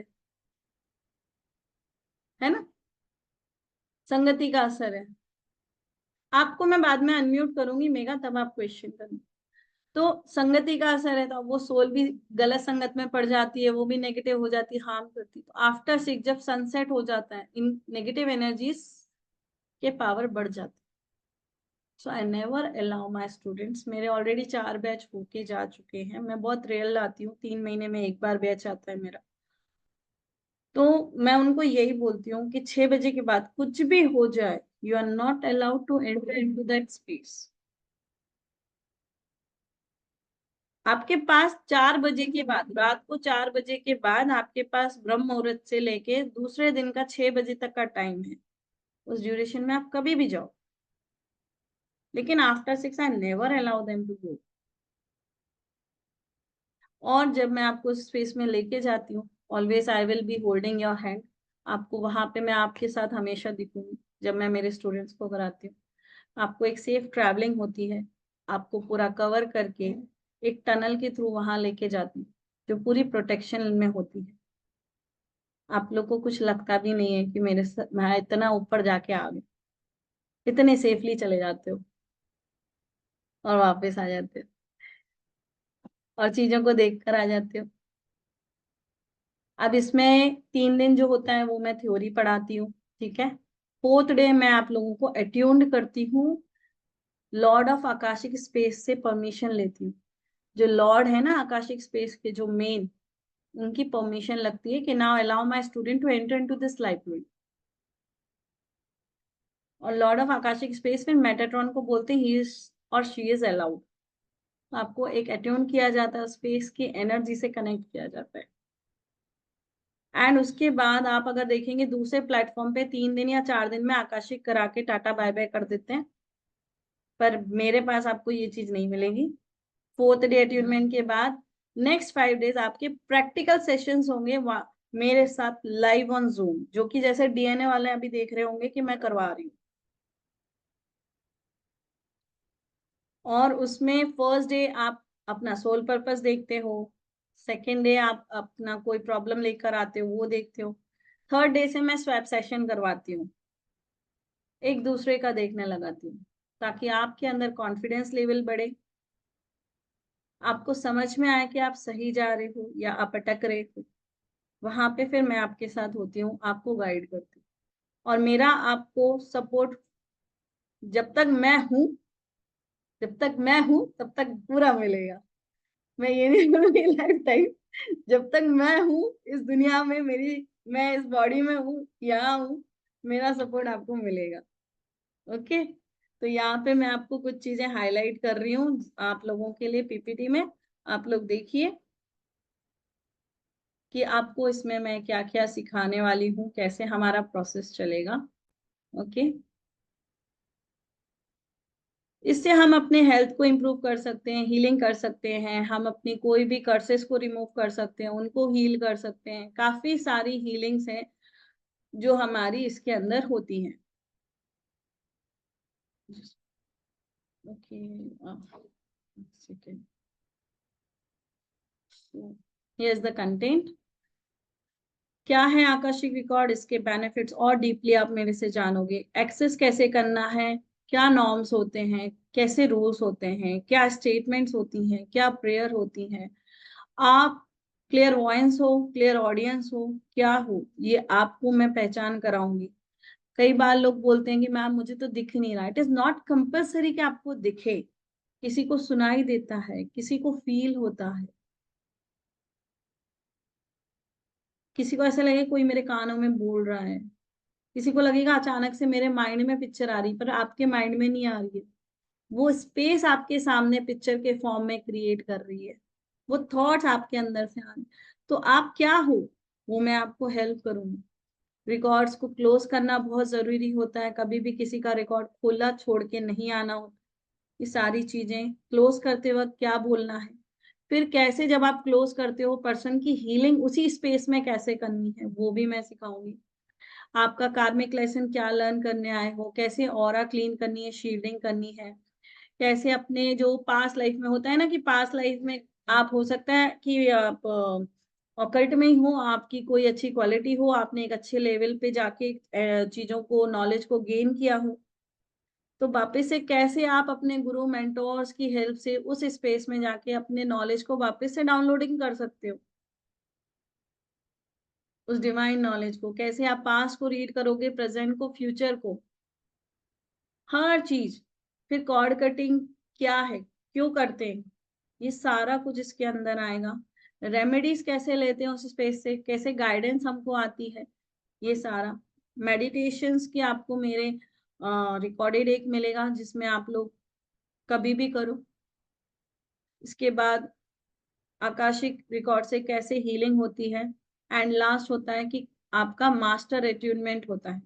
है ना, संगति का असर है। आपको मैं बाद में अनम्यूट करूंगी मेगा, तब आप क्वेश्चन करना। तो संगति का असर है, तो वो सोल भी गलत संगत में पड़ जाती है, वो भी नेगेटिव हो जाती है, हार्म करती है। तो आफ्टर 6 जब सनसेट हो जाता है, इन नेगेटिव एनर्जीज के पावर बढ़ जाती है। So I never allow my students, मेरे ऑलरेडी 4 बैच होके जा चुके हैं, मैं बहुत रेयर लाती हूँ, 3 महीने में एक बार बैच आता है मेरा। तो मैं उनको यही बोलती हूँ कि 6 बजे के बाद कुछ भी हो जाए, you are not allowed to enter into that space. आपके पास 4 बजे के बाद, रात को 4 बजे के बाद आपके पास ब्रह्म मुहूर्त से लेके दूसरे दिन का 6 बजे तक का टाइम है। उस ड्यूरेशन में आप कभी भी जाओ, लेकिन after 6 I never allow them to go. और जब मैं आपको स्पेस में लेके जाती हूँ, always I will be holding your hand. आपको वहां पे मैं आपके साथ हमेशा दिखूंगी जब मैं मेरे स्टूडेंट्स को कराती हूँ। आपको एक सेफ ट्रैवलिंग होती है, आपको पूरा कवर करके एक टनल के थ्रू वहां लेके जाती हूँ जो पूरी प्रोटेक्शन में होती है। आप लोग को कुछ लगता भी नहीं है कि मैं इतना ऊपर जाके आ गए, इतने सेफली चले जाते हो और वापस आ जाते हो और चीजों को देख कर आ जाते हो। अब इसमें 3 दिन जो होता है वो मैं थ्योरी पढ़ाती हूँ, ठीक है। 4th डे मैं आप लोगों को अट्यून्ड करती हूँ, लॉर्ड ऑफ आकाशिक स्पेस से परमिशन लेती हूँ। जो लॉर्ड है ना आकाशिक स्पेस के, जो मेन, उनकी परमिशन लगती है कि now allow my student to enter into this library. और लॉर्ड ऑफ आकाशिक स्पेस फिर मेटाट्रॉन को बोलते हैं he is or she is allowed. आपको एक अट्यून किया जाता है, स्पेस की एनर्जी से कनेक्ट किया जाता है। एंड उसके बाद आप अगर देखेंगे दूसरे प्लेटफॉर्म पे 3 दिन या 4 दिन में आकाशिक करा के टाटा बाय बाय कर देते हैं, पर मेरे पास आपको ये चीज नहीं मिलेगी। 4th डे अट्यूनमेंट के बाद नेक्स्ट 5 डेज आपके प्रैक्टिकल सेशंस होंगे मेरे साथ लाइव ऑन जूम, जो कि जैसे डीएनए वाले अभी देख रहे होंगे कि मैं करवा रही हूँ। और उसमें फर्स्ट डे आप अपना सोल पर्पस देखते हो, सेकेंड डे आप अपना कोई प्रॉब्लम लेकर आते हो वो देखते हो, थर्ड डे से मैं स्वैप सेशन करवाती हूँ, एक दूसरे का देखने लगाती हूँ, ताकि आपके अंदर कॉन्फिडेंस लेवल बढ़े, आपको समझ में आए कि आप सही जा रहे हो या आप अटक रहे हो। वहां पे फिर मैं आपके साथ होती हूँ, आपको गाइड करती हूँ, और मेरा आपको सपोर्ट जब तक मैं हूँ, तब तक पूरा मिलेगा। मैं ये नहीं बोलूंगी लाइफ टाइम, जब तक मैं हूँ इस दुनिया में, मैं इस बॉडी में हूँ, यहाँ हूँ, मेरा सपोर्ट आपको मिलेगा। ओके, तो यहाँ पे मैं आपको कुछ चीजें हाईलाइट कर रही हूँ आप लोगों के लिए पीपीटी में। आप लोग देखिए कि आपको इसमें मैं क्या क्या सिखाने वाली हूँ, कैसे हमारा प्रोसेस चलेगा। ओके, इससे हम अपने हेल्थ को इम्प्रूव कर सकते हैं, हीलिंग कर सकते हैं, हम अपनी कोई भी कर्सेस को रिमूव कर सकते हैं, उनको हील कर सकते हैं। काफी सारी हीलिंग्स हैं जो हमारी इसके अंदर होती हैं। Okay, second, here is the content. क्या है आकाशिक रिकॉर्ड, इसके बेनिफिट्स और डीपली आप मेरे से जानोगे। एक्सेस कैसे करना है, क्या नॉर्म्स होते हैं, कैसे रूल्स होते हैं, क्या स्टेटमेंट्स होती हैं, क्या प्रेयर होती हैं, आप क्लियर वॉइस हो, क्लियर ऑडियंस हो, क्या हो, ये आपको मैं पहचान कराऊंगी। कई बार लोग बोलते हैं कि मैम मुझे तो दिख नहीं रहा। इट इज नॉट कंपल्सरी कि आपको दिखे, किसी को सुनाई देता है, किसी को फील होता है, किसी को ऐसा लगे कोई मेरे कानों में बोल रहा है, किसी को लगेगा अचानक से मेरे माइंड में पिक्चर आ रही, पर आपके माइंड में नहीं आ रही है। वो स्पेस आपके सामने पिक्चर के फॉर्म में क्रिएट कर रही है, वो थॉट्स आपके अंदर से आ रहे। तो आप क्या हो, वो मैं आपको हेल्प करूंगी। रिकॉर्ड्स को क्लोज करना बहुत जरूरी होता है, कभी भी किसी का रिकॉर्ड खोला छोड़ के नहीं आना होता। ये सारी चीजें क्लोज करते वक्त क्या बोलना है, फिर कैसे जब आप क्लोज करते हो पर्सन की हीलिंग उसी स्पेस में कैसे करनी है, वो भी मैं सिखाऊंगी। आपका कार्मिक लेसन क्या लर्न करने आए हो, कैसे ऑरा क्लीन करनी है, शील्डिंग करनी है, कैसे अपने जो पास्ट लाइफ में होता है ना, कि पास्ट लाइफ में आप हो सकता है कि आप ऑकल्ट में ही हो, आपकी कोई अच्छी क्वालिटी हो, आपने एक अच्छे लेवल पे जाके चीजों को, नॉलेज को गेन किया हो, तो वापस से कैसे आप अपने गुरु मेंटोर्स की हेल्प से उस स्पेस में जाके अपने नॉलेज को वापस से डाउनलोडिंग कर सकते हो। उस डिवाइन नॉलेज को कैसे आप पास्ट को रीड करोगे, प्रेजेंट को, फ्यूचर को, हर चीज। फिर कॉर्ड कटिंग क्या है, क्यों करते हैं, ये सारा कुछ इसके अंदर आएगा। रेमेडीज कैसे लेते हैं उस स्पेस से, कैसे गाइडेंस हमको आती है, ये सारा। मेडिटेशंस की आपको मेरे रिकॉर्डेड एक मिलेगा जिसमें आप लोग कभी भी करो। इसके बाद आकाशिक रिकॉर्ड से कैसे हीलिंग होती है, एंड लास्ट होता है कि आपका मास्टर एट्यूनमेंट होता है।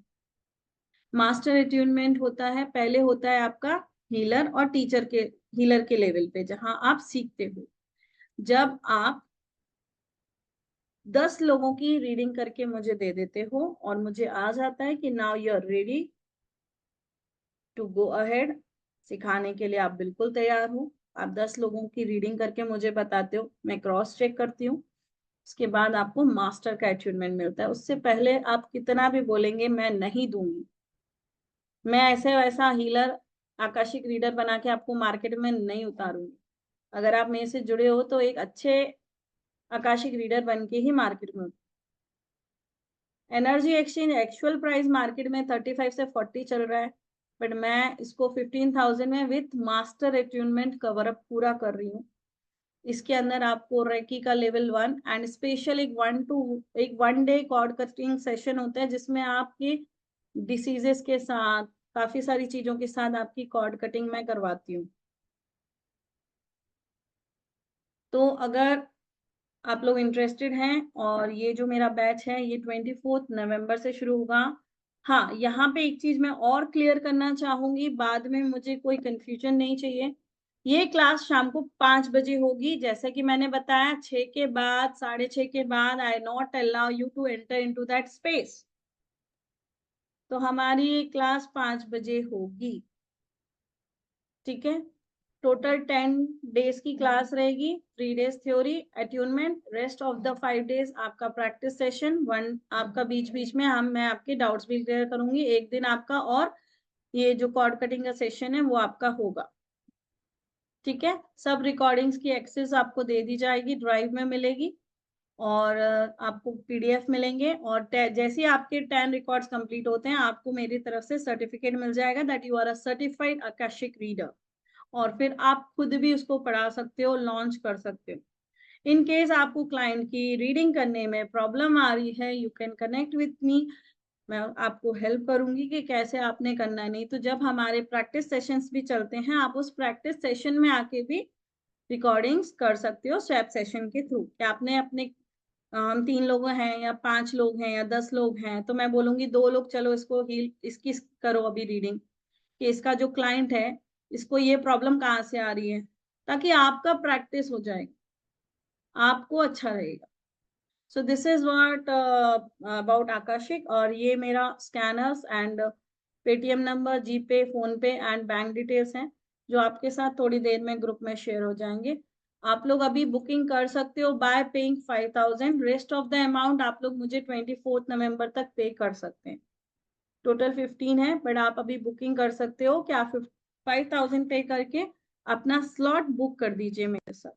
मास्टर एट्यूनमेंट होता है, पहले होता है आपका हीलर और टीचर के, हीलर के लेवल पे जहां आप सीखते हो। जब आप 10 लोगों की रीडिंग करके मुझे दे देते हो और मुझे आ जाता है कि now you are ready to go ahead, सिखाने के लिए आप बिल्कुल तैयार हो। आप 10 लोगों की रीडिंग करके मुझे बताते हो, मैं क्रॉस चेक करती हूँ। उसके बाद आपको मास्टर का अचीवमेंट मिलता है। उससे पहले आप कितना भी बोलेंगे मैं नहीं दूंगी, मैं ऐसे वैसा हीलर, आकाशिक रीडर बना के आपको मार्केट में नहीं उतारूंगी। अगर आप मेरे से जुड़े हो तो एक अच्छे आकाशिक रीडर बन के ही मार्केट में। Energy exchange actual price market में 35 से 40 चल रहा है, बट मैं इसको 15,000 में with master attunement cover up पूरा कर रही हूँ। इसके अंदर आपको रेकी का लेवल 1 एंड स्पेशल एक 1 डे कॉर्ड कटिंग सेशन होता है जिसमें आपके डिसीजेस के साथ, काफी सारी चीजों के साथ आपकी कॉर्ड कटिंग मैं करवाती हूँ। तो अगर आप लोग इंटरेस्टेड हैं, और ये जो मेरा बैच है ये 24 नवंबर से शुरू होगा। हाँ, यहाँ पे एक चीज मैं और क्लियर करना चाहूंगी, बाद में मुझे कोई कंफ्यूजन नहीं चाहिए। ये क्लास शाम को 5 बजे होगी, जैसा कि मैंने बताया 6 के बाद, 6:30 के बाद I not allow you to enter into that space. तो हमारी ये क्लास 5 बजे होगी, ठीक है। टोटल 10 डेज की क्लास रहेगी, 3 days theory attunement, rest of the 5 days आपका प्रैक्टिस सेशन। 1 आपका बीच बीच में मैं आपके डाउट्स भी क्लियर करूंगी, एक दिन आपका और ये जो कॉर्ड कटिंग का सेशन है वो आपका होगा, ठीक है। सब रिकॉर्डिंग्स की एक्सेस आपको दे दी जाएगी, ड्राइव में मिलेगी, और आपको पीडीएफ मिलेंगे, और जैसे ही आपके 10 रिकॉर्ड्स कंप्लीट होते हैं आपको मेरी तरफ से सर्टिफिकेट मिल जाएगा that you are a certified Akashic reader, और फिर आप खुद भी उसको पढ़ा सकते हो, लॉन्च कर सकते हो। इन केस आपको क्लाइंट की रीडिंग करने में प्रॉब्लम आ रही है, यू कैन कनेक्ट विथ मी, मैं आपको हेल्प करूंगी कि कैसे आपने करना है। नहीं तो जब हमारे प्रैक्टिस सेशंस भी चलते हैं, आप उस प्रैक्टिस सेशन में आके भी रिकॉर्डिंग्स कर सकते हो स्वैप सेशन के थ्रू। कि आपने अपने हम 3 लोग हैं या 5 लोग हैं या 10 लोग हैं, तो मैं बोलूंगी 2 लोग चलो इसको हील इसकी करो अभी रीडिंग, कि इसका जो क्लाइंट है इसको ये प्रॉब्लम कहाँ से आ रही है, ताकि आपका प्रैक्टिस हो जाएगा, आपको अच्छा रहेगा। So this is what about Akashic. और ये मेरा scanners and Paytm number, GPay, phone पे एंड बैंक डिटेल्स हैं, जो आपके साथ थोड़ी देर में ग्रुप में शेयर हो जाएंगे। आप लोग अभी बुकिंग कर सकते हो bye paying 5000। Rest of the amount आप लोग मुझे 24 नवंबर तक पे कर सकते हैं। टोटल 15 है, बट आप अभी बुकिंग कर सकते हो कि आप 5000 पे करके अपना स्लॉट बुक कर दीजिए मेरे साथ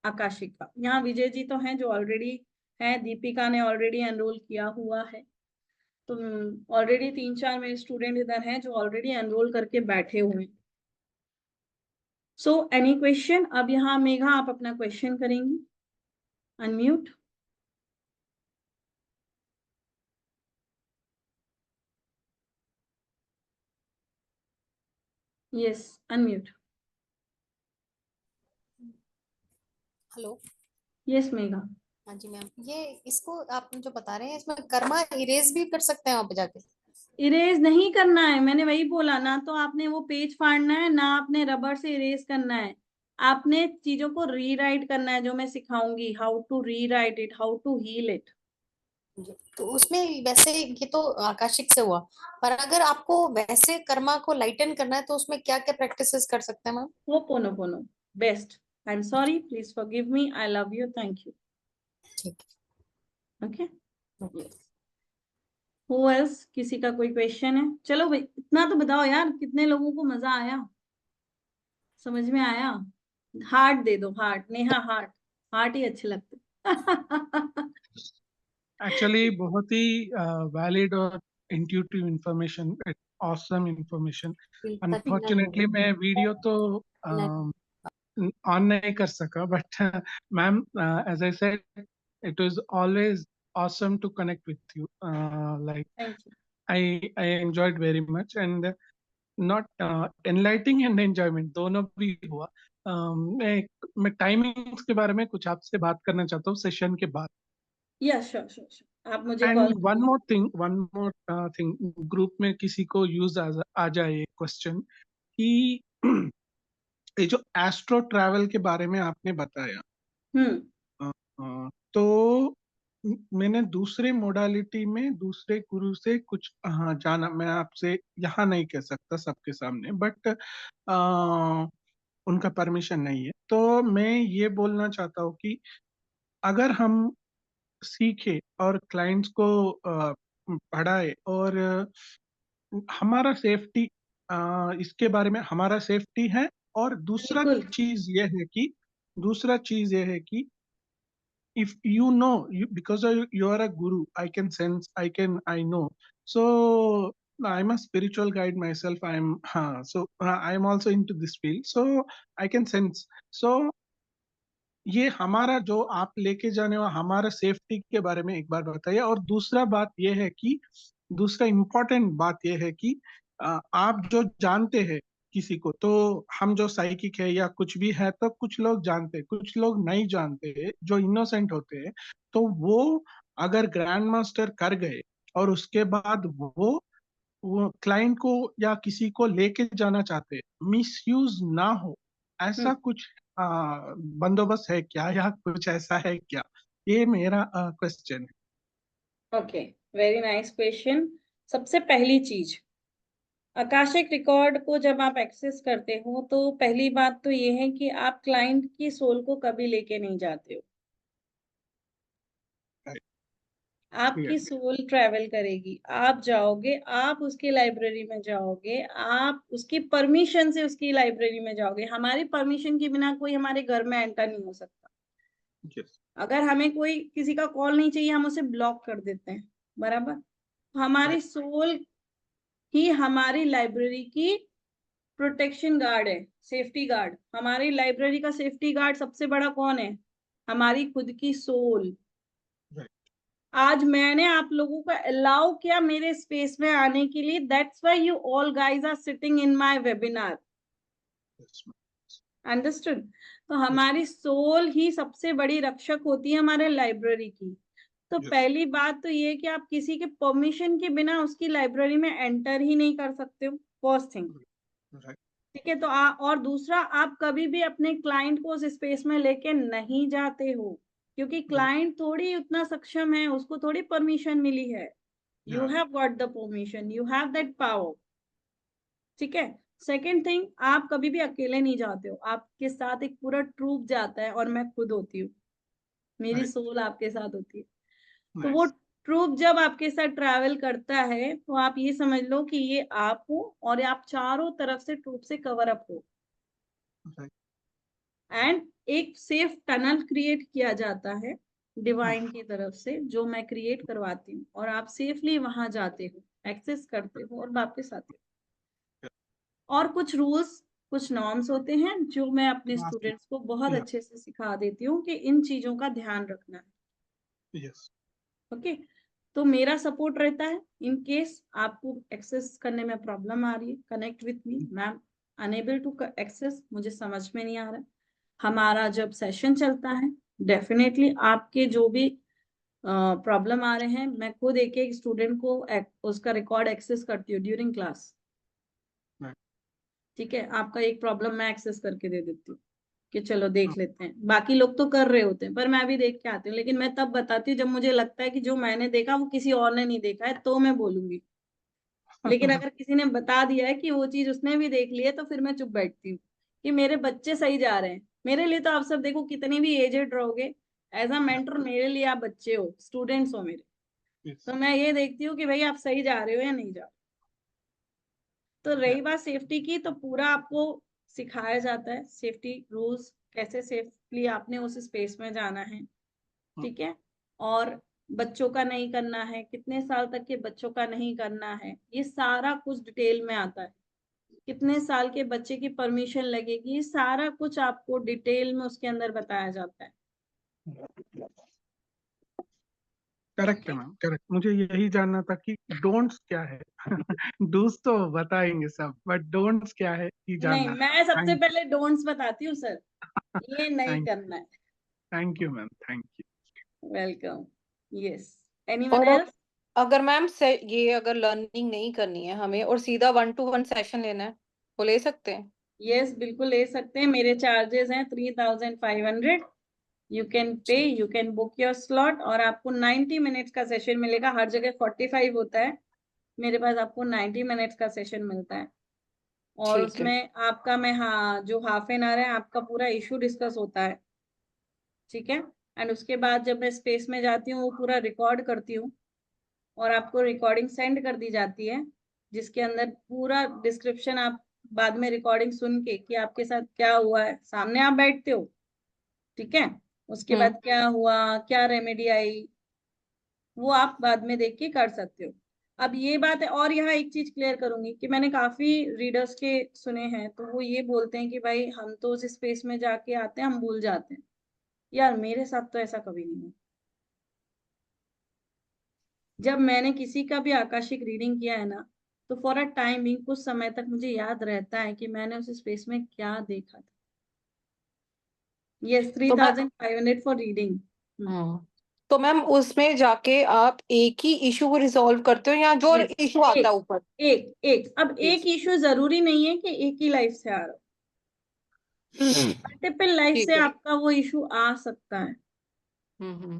आकाशिक का। यहाँ विजय जी तो हैं जो ऑलरेडी है, दीपिका ने ऑलरेडी एनरोल किया हुआ है, तो ऑलरेडी 3-4 मेरे स्टूडेंट इधर हैं जो ऑलरेडी एनरोल करके बैठे हुए हैं। So any question? अब यहाँ मेघा आप अपना क्वेश्चन करेंगी, unmute. Yes, unmute. Hello. Yes Megha. हाँ जी मैम, ये इसको आप जो बता रहे हैं इसमें कर्मा इरेज भी कर सकते हैं वहां पे जाके? इरेज नहीं करना है, मैंने वही बोला ना, तो आपने वो पेज फाड़ना है ना, आपने रबर से इरेज करना है। आपने चीजों को रीराइट करना है, जो मैं सिखाऊंगी, how to rewrite it, how to heal it. तो उसमें वैसे ये तो आकाशिक से हुआ, पर अगर आपको वैसे कर्मा को लाइटन करना है तो उसमें क्या क्या प्रैक्टिसेस कर सकते हैं ma'am? Ho'oponopono, best. I'm sorry, please forgive me. I love you. Thank you. ठीक Okay. है, ओके। Yes. Who else? किसी का कोई क्वेश्चन है? चलो भाई, इतना तो बताओ यार, कितने लोगों को मजा आया, समझ में आया? हार्ट दे दो, हार्ट। नेहा हार्ट, हार्ट ही अच्छे लगते। एक्चुअली बहुत ही वैलिड और intuitive information, awesome information. Unfortunately मैं वीडियो तो ऑन नहीं कर सका, but ma'am, as I said, it was always awesome to connect with you. Like Thank you. I enjoyed very much, and not enlightening and enjoyment दोनों भी हुआ। मैं timings के बारे में कुछ आपसे बात करना चाहता हूँ सेशन के बाद। Yeah, sure, sure, sure. आप मुझे and call one more thing, group में किसी को यूज आ जाए क्वेश्चन कि ये जो एस्ट्रो ट्रैवल के बारे में आपने बताया, हम्म तो मैंने दूसरे मोडालिटी में दूसरे गुरु से कुछ जाना, मैं आपसे यहाँ नहीं कह सकता सबके सामने, बट उनका परमिशन नहीं है। तो मैं ये बोलना चाहता हूँ कि अगर हम सीखे और क्लाइंट्स को पढ़ाए, और हमारा सेफ्टी, इसके बारे में हमारा सेफ्टी है। और बिल्कुल। दूसरा चीज ये है कि if you know, because you are a guru, I can sense, I know. So I'm a spiritual guide myself. I'm also into this field, so I can sense. So ये हमारा जो आप लेके जाने वाला हमारा सेफ्टी के बारे में एक बार बताइए। और दूसरा इम्पोर्टेंट बात ये है कि आप जो जानते हैं किसी को, तो हम जो साइकिक है या कुछ भी है तो कुछ लोग जानते हैं, कुछ लोग नहीं जानते, जो इनोसेंट होते हैं। तो वो अगर ग्रैंड मास्टर कर गए और उसके बाद वो क्लाइंट को या किसी को लेके जाना चाहते, मिसयूज ना हो, ऐसा कुछ बंदोबस्त है क्या, या कुछ ऐसा है क्या? ये मेरा क्वेश्चन है। Okay, very nice question. सबसे पहली चीज, आकाशिक रिकॉर्ड को जब आप एक्सेस करते हो तो पहली बात तो ये है कि आप क्लाइंट की सोल को कभी लेके नहीं जाते हो। Right. आपकी सोल ट्रैवल करेगी, आप जाओगे, आप उसकी लाइब्रेरी में जाओगे, आप उसकी परमिशन से उसकी लाइब्रेरी में जाओगे। हमारी परमिशन के बिना कोई हमारे घर में एंटर नहीं हो सकता। Yes. अगर हमें कोई किसी का कॉल नहीं चाहिए, हम उसे ब्लॉक कर देते हैं, बराबर। हमारी सोल ही हमारी लाइब्रेरी की प्रोटेक्शन गार्ड है, सेफ्टी गार्ड। हमारी लाइब्रेरी का सेफ्टी गार्ड सबसे बड़ा कौन है? हमारी खुद की सोल। Right. आज मैंने आप लोगों को अलाउ किया मेरे स्पेस में आने के लिए, that's why you all guys are sitting in my webinar. Yes, ma'am. Understood? तो हमारी सोल ही सबसे बड़ी रक्षक होती है हमारे लाइब्रेरी की। तो Yes. पहली बात तो ये कि आप किसी के परमिशन के बिना उसकी लाइब्रेरी में एंटर ही नहीं कर सकते हो, फर्स्ट थिंग। Right. ठीक है, तो और दूसरा, आप कभी भी अपने क्लाइंट को उस स्पेस में लेके नहीं जाते हो, क्योंकि क्लाइंट थोड़ी उतना सक्षम है, उसको थोड़ी परमिशन मिली है। You Yeah. Have got the permission, you have that power. ठीक है। सेकेंड थिंग, आप कभी भी अकेले नहीं जाते हो, आपके साथ एक पूरा ट्रूप जाता है, और मैं खुद होती हूँ, मेरी Right. सोल आपके साथ होती है। तो Nice. वो ट्रूप जब आपके साथ ट्रैवल करता है तो आप ये समझ लो कि ये आप हो, और आप चारों तरफ से ट्रूप से कवर अप हो, Right. एंड एक सेफ टनल क्रिएट किया जाता है डिवाइन की तरफ से, जो मैं क्रिएट करवाती हूँ, और आप सेफली वहां जाते हो, एक्सेस करते हो और वापस आते हो। और कुछ रूल्स, कुछ नॉर्म्स होते हैं जो मैं अपने Last. स्टूडेंट्स को बहुत Yeah. अच्छे से सिखा देती हूँ कि इन चीजों का ध्यान रखना है। Yes. ओके, तो मेरा सपोर्ट रहता है इन केस आपको एक्सेस करने में प्रॉब्लम आ रही है, connect with me, ma'am unable to access, मुझे समझ में नहीं आ रहा। हमारा जब सेशन चलता है, डेफिनेटली आपके जो भी प्रॉब्लम आ रहे हैं, मैं खुद एक एक स्टूडेंट को उसका रिकॉर्ड एक्सेस करती हूँ ड्यूरिंग क्लास। Right. ठीक है, आपका एक प्रॉब्लम मैं एक्सेस करके दे देती हूँ कि चलो देख लेते हैं। बाकी लोग तो कर रहे होते हैं, पर मैं भी देख के आती हूँ, लेकिन मैं तब बताती हूँ जब मुझे लगता है कि जो मैंने देखा वो किसी और ने नहीं देखा है, तो मैं बोलूंगी। लेकिन अगर किसी ने बता दिया है कि वो चीज उसने भी देख ली है, तो फिर मैं चुप बैठती हूँ कि मेरे बच्चे सही जा रहे हैं। मेरे लिए तो आप सब देखो, कितनी भी एजेड रहोगे, एज अ मेंटर मेरे लिए आप बच्चे हो, स्टूडेंट्स हो मेरे। Yes. तो मैं ये देखती हूँ कि भाई आप सही जा रहे हो या नहीं जा रहे हो। तो रही बात सेफ्टी की, तो पूरा आपको सिखाया जाता है सेफ्टी रूल्स, कैसे सेफली आपने उस स्पेस में जाना है। ठीक है, और बच्चों का नहीं करना है, कितने साल तक के बच्चों का नहीं करना है, ये सारा कुछ डिटेल में आता है। कितने साल के बच्चे की परमिशन लगेगी, ये सारा कुछ आपको डिटेल में उसके अंदर बताया जाता है। करेक्ट है मैम, करेक्ट। मुझे यही जानना था कि डोंट्स क्या है। डूस तो बताएंगे सब, बट डोंट्स क्या है ये नहीं, जानना था। मैं सबसे थैंक पहले डोंट्स बताती हूँ सर, ये नहीं थैंक करना है। Thank you ma'am, thank you. Welcome. Yes, anyone और एल्स? अगर मैम से ये अगर लर्निंग नहीं करनी है हमें और सीधा 1-to-1 सेशन लेना है, वो ले सकते हैं? यस, बिल्कुल ले सकते हैं। मेरे चार्जेस हैं 3500। You can pay, you can book your slot, और आपको 90 मिनट्स का सेशन मिलेगा। हर जगह 45 होता है, मेरे पास आपको 90 मिनट्स का सेशन मिलता है। और ठीक है। उसमें आपका, मैं, हाँ, जो हाफ एन आवर है आपका पूरा इशू डिस्कस होता है। ठीक है, एंड उसके बाद जब मैं स्पेस में जाती हूँ, वो पूरा रिकॉर्ड करती हूँ, और आपको रिकॉर्डिंग सेंड कर दी जाती है, जिसके अंदर पूरा डिस्क्रिप्शन, आप बाद में रिकॉर्डिंग सुन के कि आपके साथ क्या हुआ है, सामने आप बैठते हो, ठीक है, उसके बाद क्या हुआ, क्या रेमेडी आई, वो आप बाद में देख के कर सकते हो। अब ये बात है, और यहाँ एक चीज क्लियर करूंगी कि मैंने काफी रीडर्स के सुने हैं, तो वो ये बोलते हैं कि भाई हम तो उस स्पेस में जाके आते हैं, हम भूल जाते हैं। यार मेरे साथ तो ऐसा कभी नहीं हुआ। जब मैंने किसी का भी आकाशिक रीडिंग किया है ना, तो फॉर अ टाइमिंग कुछ समय तक मुझे याद रहता है कि मैंने उस स्पेस में क्या देखा था। यस, तो मैं 3500 फॉर रीडिंग। तो मैम उसमें जाके आप एक ही इशू को रिजॉल्व करते हो या जो Yes, इशू आता है ऊपर? एक अब जी। एक इशू जरूरी नहीं है कि एक ही लाइफ से आ रहा हो, मल्टीपल लाइफ ठीक से है। आपका वो इशू आ सकता हम्म।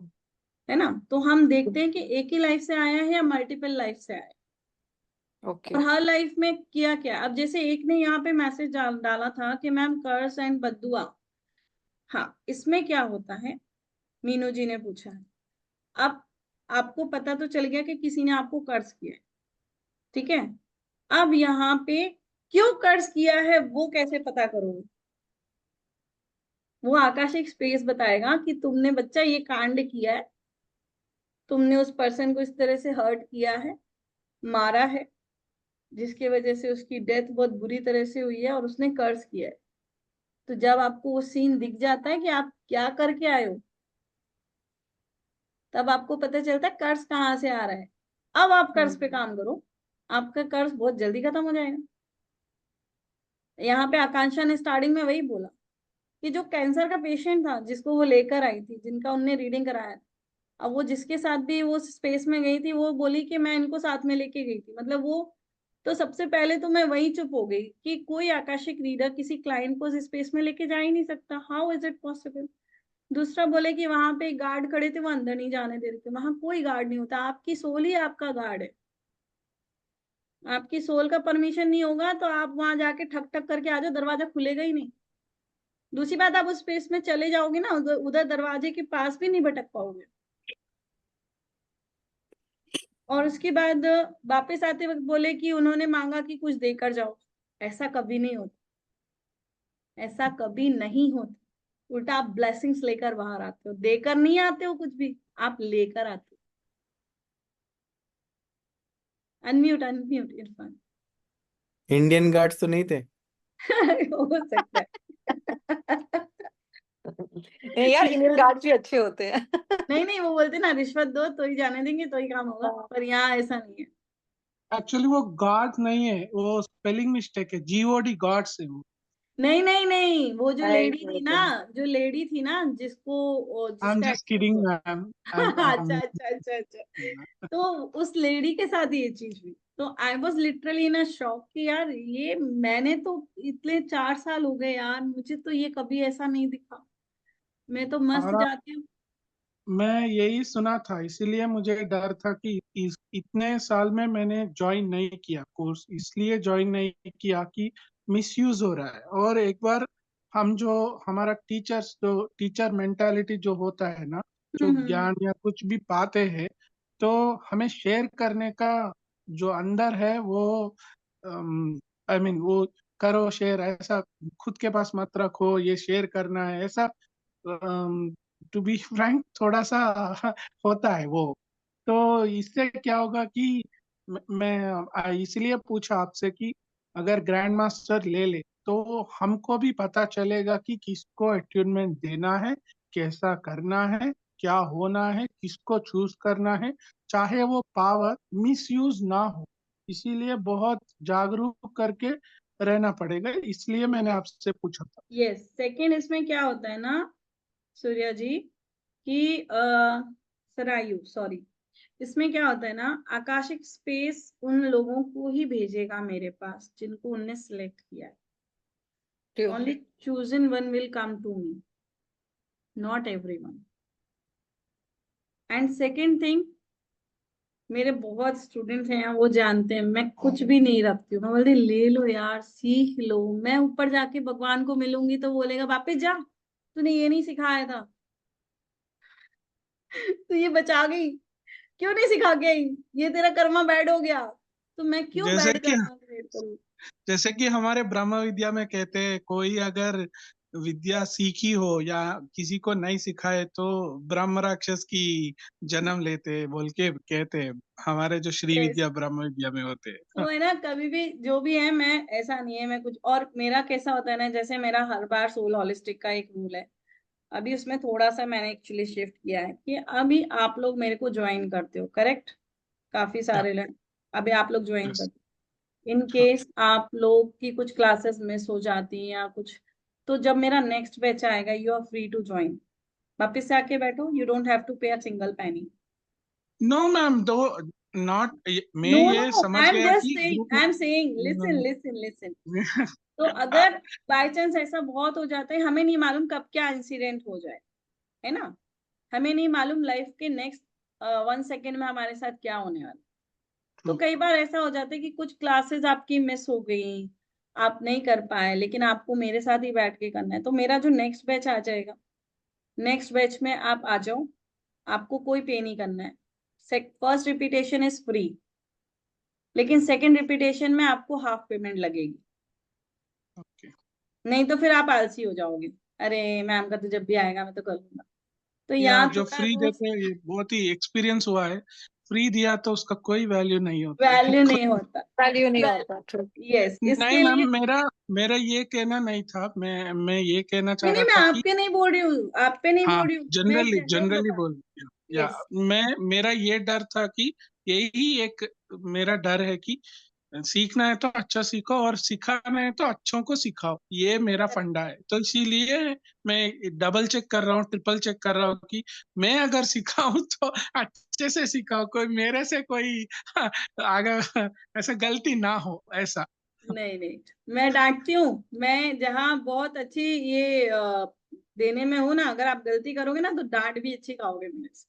है ना। तो हम देखते हैं कि एक ही लाइफ से आया है या मल्टीपल लाइफ से आया है, ओके। और हर लाइफ में किया क्या। अब जैसे एक ने यहाँ पे मैसेज डाला था कि मैम कर्स एंड बद्दुआ, हाँ इसमें क्या होता है, मीनू जी ने पूछा है। अब आपको पता तो चल गया कि किसी ने आपको कर्ज किया है, ठीक है। अब यहाँ पे क्यों कर्ज किया है वो कैसे पता करोगे, वो आकाशिक स्पेस बताएगा कि तुमने बच्चा ये कांड किया है, तुमने उस पर्सन को इस तरह से हर्ट किया है, मारा है, जिसकी वजह से उसकी डेथ बहुत बुरी तरह से हुई है और उसने कर्ज किया है। तो जब आपको वो सीन दिख जाता है कि आप क्या करके आए हो, तब आपको पता चलता है कर्ज कहाँ से आ रहा है। अब आप कर्ज पे काम करो, आपका कर्ज बहुत जल्दी खत्म हो जाएगा। यहाँ पे आकांक्षा ने स्टार्टिंग में वही बोला कि जो कैंसर का पेशेंट था जिसको वो लेकर आई थी, जिनका उनने रीडिंग कराया था, अब वो जिसके साथ भी वो स्पेस में गई थी वो बोली कि मैं इनको साथ में लेके गई थी, मतलब वो, तो सबसे पहले तो मैं वही चुप हो गई कि कोई आकाशिक रीडर किसी क्लाइंट को इस स्पेस में लेके जा ही नहीं सकता, हाउ इज इट पॉसिबल। दूसरा बोले कि वहां पे गार्ड खड़े थे, वो अंदर नहीं जाने दे रहे थे, वहां कोई गार्ड नहीं होता, आपकी सोल ही आपका गार्ड है। आपकी सोल का परमिशन नहीं होगा तो आप वहां जाके ठक ठक करके आ जाओ, दरवाजा खुलेगा ही नहीं। दूसरी बात, आप उस स्पेस में चले जाओगे ना, उधर दरवाजे के पास भी नहीं भटक पाओगे। और उसके बाद वापस आते वक्त बोले कि उन्होंने मांगा कि कुछ देकर जाओ। ऐसा कभी नहीं होता, ऐसा कभी नहीं होता। उल्टा आप ब्लेसिंग्स लेकर बाहर आते हो, देकर नहीं आते हो कुछ भी, आप लेकर आते हो। Unmute unmute Irfan. Indian guards तो नहीं थे? हो सकता है। नहीं यार, इंडियन गार्ड भी अच्छे होते हैं। नहीं नहीं, वो बोलते ना रिश्वत दो तो ही जाने देंगे, तो ही काम होगा, पर यहाँ ऐसा नहीं है। एक्चुअली वो गॉड नहीं है, वो स्पेलिंग मिस्टेक है, GOD गॉड्स है वो। नहीं नहीं नहीं, वो जो नहीं लेडी थी ना, जो लेडी थी ना जिसको आई एम जिसका जस्ट किडिंग accident मैम। हुआ। अच्छा अच्छा अच्छा अच्छा। तो उस लेडी के साथ ये चीज हुई, तो I was literally in a shock कि यार ये मैंने तो इतने 4 साल हो गए यार, मुझे तो ये कभी ऐसा नहीं दिखा, मैं तो मस्त और जाती हूँ। मैं यही सुना था, इसीलिए मुझे डर था कि इतने साल में मैंने ज्वाइन नहीं किया कोर्स, इसलिए ज्वाइन नहीं किया कि मिसयूज हो रहा है। और एक बार हम जो हमारा टीचर मेंटालिटी जो होता है ना, जो ज्ञान या कुछ भी पाते हैं, तो हमें शेयर करने का जो अंदर है वो, आई मीन वो करो शेयर, ऐसा खुद के पास मत रखो, ये शेयर करना है ऐसा, टू बी फ्रैंक थोड़ा सा होता है वो। तो इससे क्या होगा कि मैं इसलिए पूछा आपसे कि अगर ग्रैंड मास्टर ले ले तो हमको भी पता चलेगा कि किसको अट्यूनमेंट देना है, कैसा करना है, क्या होना है, किसको चूज करना है, चाहे वो पावर मिसयूज ना हो। इसीलिए बहुत जागरूक करके रहना पड़ेगा, इसलिए मैंने आपसे पूछा था। यस, सेकंड इसमें क्या होता है ना सूर्या जी, कि सरायु सॉरी, इसमें क्या होता है ना, आकाशिक स्पेस उन लोगों को ही भेजेगा मेरे पास जिनको उनने सिलेक्ट किया है। Only chosen one will come to me, not everyone. And second thing, मेरे बहुत स्टूडेंट्स हैं, वो जानते हैं मैं कुछ भी नहीं रखती हूँ, मैं बोलती ले लो यार, सीख लो। मैं ऊपर जाके भगवान को मिलूंगी तो बोलेगा वापस जा, तूने ये नहीं सिखाया था। तो ये बचा गई, क्यों नहीं सिखा के आई, ये तेरा कर्मा बैड हो गया, तो मैं क्यों जैसे बैड कि कर्मा क्रिएट करूँ। जैसे कि हमारे ब्रह्म विद्या में कहते हैं, कोई अगर विद्या सीखी हो या किसी को नहीं सिखाए तो ब्रह्म राक्षस की जन्म लेते हैं, बोल के कहते हैं हमारे जो श्री Yes. विद्या ब्रह्म विद्या में होते तो हैं। है ना, कभी भी जो भी है, मैं ऐसा नहीं है मैं कुछ, और मेरा कैसा होता है ना, जैसे मेरा हर बार सोल होलिस्टिक का एक रूल है, अभी उसमें थोड़ा सा मैंने एक्चुअली शिफ्ट किया है कि अभी आप लोग मेरे को ज्वाइन करते हो, करेक्ट, काफी सारे लोग अभी आप लोग ज्वाइन Yes. करते हो, इन केस आप लोग की कुछ क्लासेस मिस हो जाती हैं या कुछ, तो जब मेरा नेक्स्ट बैच आएगा you are free to join, वापस से आके बैठो, you don't have to pay a single penny. No ma'am, do not, मैं नो ये नो, समझ आई एम गया जस्ट कि saying, group I am saying, listen listen listen. तो अगर बाय चांस ऐसा बहुत हो जाता है, हमें नहीं मालूम कब क्या इंसिडेंट हो जाए, है ना, हमें नहीं मालूम लाइफ के नेक्स्ट 1 सेकेंड में हमारे साथ क्या होने वाला। तो कई बार ऐसा हो जाता है कि कुछ क्लासेस आपकी मिस हो गई, आप नहीं कर पाए, लेकिन आपको मेरे साथ ही बैठ के करना है, तो मेरा जो नेक्स्ट बैच आ जाएगा, नेक्स्ट बैच में आप आ जाओ, आपको कोई पे नहीं करना है। फर्स्ट रिपीटेशन इज फ्री, लेकिन सेकंड रिपीटेशन में आपको हाफ पेमेंट लगेगी, ओके। नहीं तो फिर आप आलसी हो जाओगे, अरे मैम का तो जब भी आएगा मैं तो कर लूंगा। तो या यहाँ जो थोड़ा फ्री रूल्स, देते हैं, ये बहुत ही एक्सपीरियंस हुआ है, फ्री दिया तो उसका कोई वैल्यू नहीं होता है। वैल्यू नहीं होता। वैल्यू नहीं होता। ट्रू। यस, नहीं इसके मैम, लिए मेरा ये कहना नहीं था, मैं ये कहना चाह नहीं, रहा मैं था आप कि पे नहीं बोल रही हूँ, आप पे नहीं हाँ, बोल रही हूँ, मैं जनरली जनरल जनरली बता, बोल, या यस। मेरा ये डर था कि यही एक मेरा डर है कि सीखना है तो अच्छा सीखो और सिखाना है तो अच्छों को सिखाओ, ये मेरा फंडा है। तो इसीलिए मैं डबल चेक कर रहा हूँ, ट्रिपल चेक कर रहा हूँ कि मैं अगर सिखाऊं तो अच्छे से सिखाओ, कोई मेरे से कोई आगे ऐसा गलती ना हो ऐसा। नहीं नहीं, मैं डांटती हूँ, मैं जहाँ बहुत अच्छी ये देने में हूँ ना, अगर आप गलती करोगे ना तो डांट भी अच्छी खाओगे मेरे से।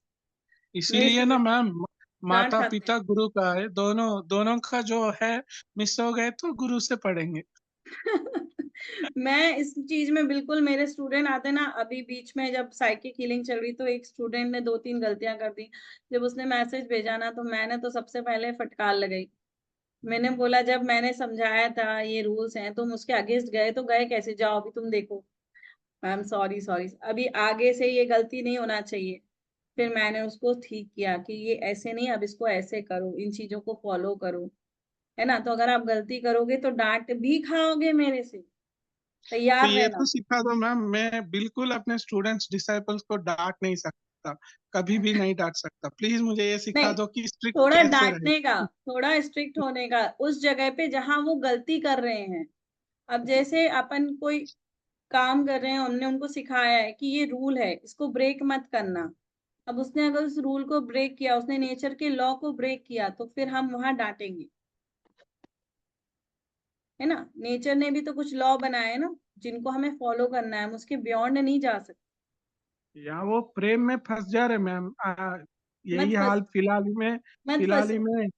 मेरे इसीलिए ना स्टूडेंट मैम, डांट माता खाते पिता गुरु का है, दोनों दोनों का जो है, मिस हो गए तो गुरु से पढ़ेंगे। हैं। मैं इस चीज में बिल्कुल, मेरे स्टूडेंट आते ना, अभी बीच में जब साइकिक हीलिंग चल रही तो एक स्टूडेंट ने 2-3 गलतियां कर दी, जब उसने मैसेज भेजा ना तो मैंने तो सबसे पहले फटकार लगाई। मैंने बोला जब मैंने समझाया था ये रूल्स हैं, तुम उसके अगेंस्ट गए तो गए कैसे, जाओ अभी तुम देखो। मैम सॉरी सॉरी, अभी आगे से ये गलती नहीं होना चाहिए। फिर मैंने उसको ठीक किया कि ये ऐसे नहीं, अब इसको ऐसे करो, इन चीजों को फॉलो करो, है ना। तो अगर आप गलती करोगे तो डांट भी खाओगे मेरे से, तो तैयार ये तो रहना। सिखा दो मैम, मैं बिल्कुल अपने स्टूडेंट्स डिसाइपल्स को डांट नहीं सकता, कभी भी नहीं डांट सकता। प्लीज मुझे ये सिखा नहीं, दो कि स्ट्रिक्ट थोड़ा कैसे रहे। डांटने का, थोड़ा स्ट्रिक्ट होने का उस जगह पे जहां वो गलती कर रहे हैं। अब जैसे अपन कोई काम कर रहे हैं, हमने उनको सिखाया है कि ये रूल है, इसको ब्रेक मत करना। अब उसने अगर उस रूल को ब्रेक किया, उसने नेचर के लॉ को ब्रेक किया, तो फिर हम वहां डांटेंगे, है ना। नेचर ने भी तो कुछ लॉ बनाए हैं ना, जिनको हमें फॉलो करना है, हम उसके बियॉन्ड नहीं जा सकते। या वो प्रेम में फंस जा रहे मैम, मत यही फंस, हाल मत फिलहाल ही फंसो। में।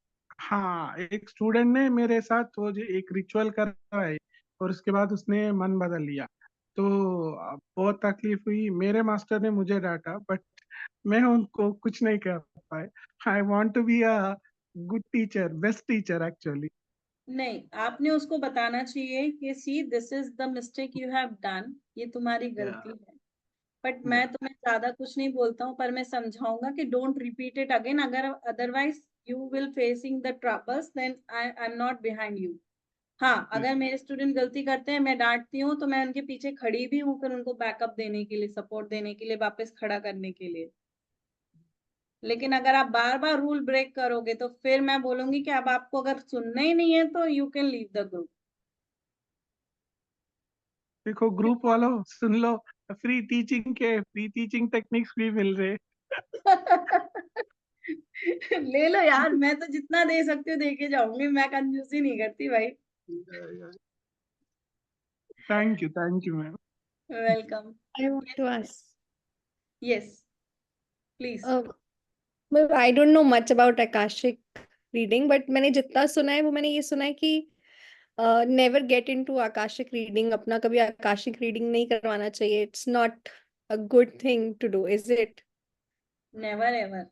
हाँ, एक स्टूडेंट ने मेरे साथ वो जो एक रिचुअल कर रहा है, और उसके बाद उसने मन बदल लिया, तो बहुत तकलीफ हुई। मेरे मास्टर ने मुझे डांटा, बट मैं उनको कुछ नहीं कर पाए। I want to be a good teacher, best teacher actually. नहीं, आपने उसको बताना चाहिए कि see this is the mistake you have done, ये तुम्हारी गलती है। बट मैं तुम्हें ज्यादा कुछ नहीं बोलता हूँ, पर मैं समझाऊंगा कि डोंट रिपीट इट अगेन, अगर otherwise you will facing the troubles, then I am not behind you. हाँ, अगर मेरे स्टूडेंट गलती करते हैं, मैं डांटती हूँ, तो मैं उनके पीछे खड़ी भी हूँ, फिर उनको बैकअप देने के लिए, सपोर्ट देने के लिए, वापस खड़ा करने के लिए। लेकिन अगर आप बार बार रूल ब्रेक करोगे तो फिर मैं बोलूंगी कि अब आपको अगर सुनना ही नहीं है तो you can leave the group. देखो ग्रुप वालों, सुन लो, फ्री टीचिंग टेक्निक्स भी मिल रहे। ले लो यार, मैं तो जितना दे सकती हूँ दे के जाऊंगी, मैं कंजूसी नहीं करती भाई। Thank you ma'am. Welcome. I want to ask. Yes, please. Well, I don't know much about Akashic reading, but मैंने जितना सुना है वो मैंने ये सुना है कि never get into Akashic reading. अपना कभी Akashic reading नहीं करवाना चाहिए. It's not a good thing to do, is it? Never ever.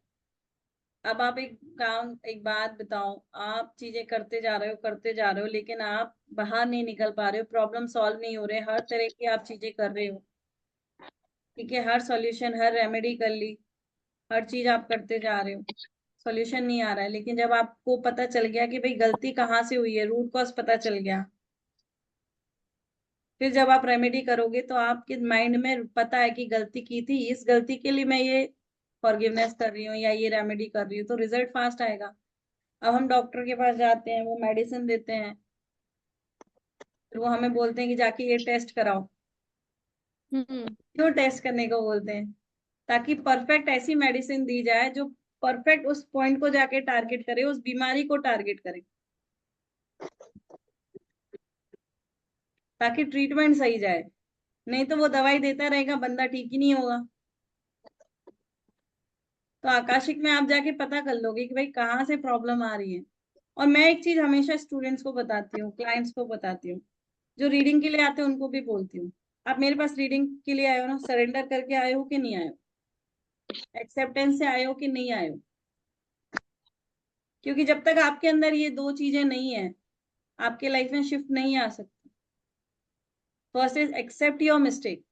अब आप एक बात बताओ, आप चीजें करते जा रहे हो, लेकिन आप बाहर नहीं निकल पा रहे हो, प्रॉब्लम सॉल्व नहीं हो रहे, हर तरह की आप चीजें कर रहे हो, ठीक है, हर सॉल्यूशन, हर रेमेडी कर ली, हर चीज आप करते जा रहे हो, सॉल्यूशन नहीं आ रहा है। लेकिन जब आपको पता चल गया कि भाई गलती कहाँ से हुई है, रूट कॉज पता चल गया, फिर जब आप रेमेडी करोगे तो आपके माइंड में पता है कि गलती की थी, इस गलती के लिए मैं ये फॉरगिवनेस कर रही हूँ या ये रेमेडी कर रही हूँ, तो रिजल्ट फास्ट आएगा। अब हम डॉक्टर के पास जाते हैं, वो मेडिसिन देते हैं, फिर वो हमें बोलते हैं कि जाके ये टेस्ट कराओ। क्यों टेस्ट करने को बोलते हैं? ताकि परफेक्ट ऐसी मेडिसिन दी जाए जो परफेक्ट उस पॉइंट को जाके टारगेट करे, उस बीमारी को टारगेट करे, ताकि ट्रीटमेंट सही जाए। नहीं तो वो दवाई देता रहेगा, बंदा ठीक ही नहीं होगा। तो आकाशिक में आप जाके पता कर लोगे कि भाई कहाँ से प्रॉब्लम आ रही है। और मैं एक चीज हमेशा स्टूडेंट्स को बताती हूँ, क्लाइंट्स को बताती हूँ, जो रीडिंग के लिए आते हैं उनको भी बोलती हूँ, आप मेरे पास रीडिंग के लिए आए हो ना, सरेंडर करके आए हो कि नहीं आए हो, एक्सेप्टेंस से आए हो कि नहीं आए हो? क्योंकि जब तक आपके अंदर ये दो चीजें नहीं है, आपके लाइफ में शिफ्ट नहीं आ सकती। First is accept your mistake,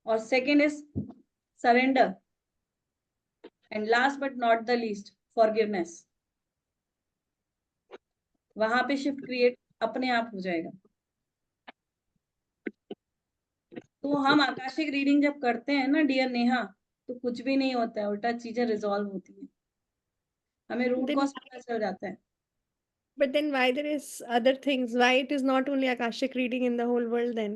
और second is surrender, and last but not the least forgiveness. वहां पे शिफ्ट क्रिएट अपने आप हो जाएगा। तो हम आकाशिक रीडिंग जब करते हैं ना डियर नेहा, तो कुछ भी नहीं होता है, उल्टा चीजें रिजॉल्व होती है, हमें रूट Then, कॉज पता चल जाता है। but then why there is other things? Why it is not only Akashic reading in the whole world then?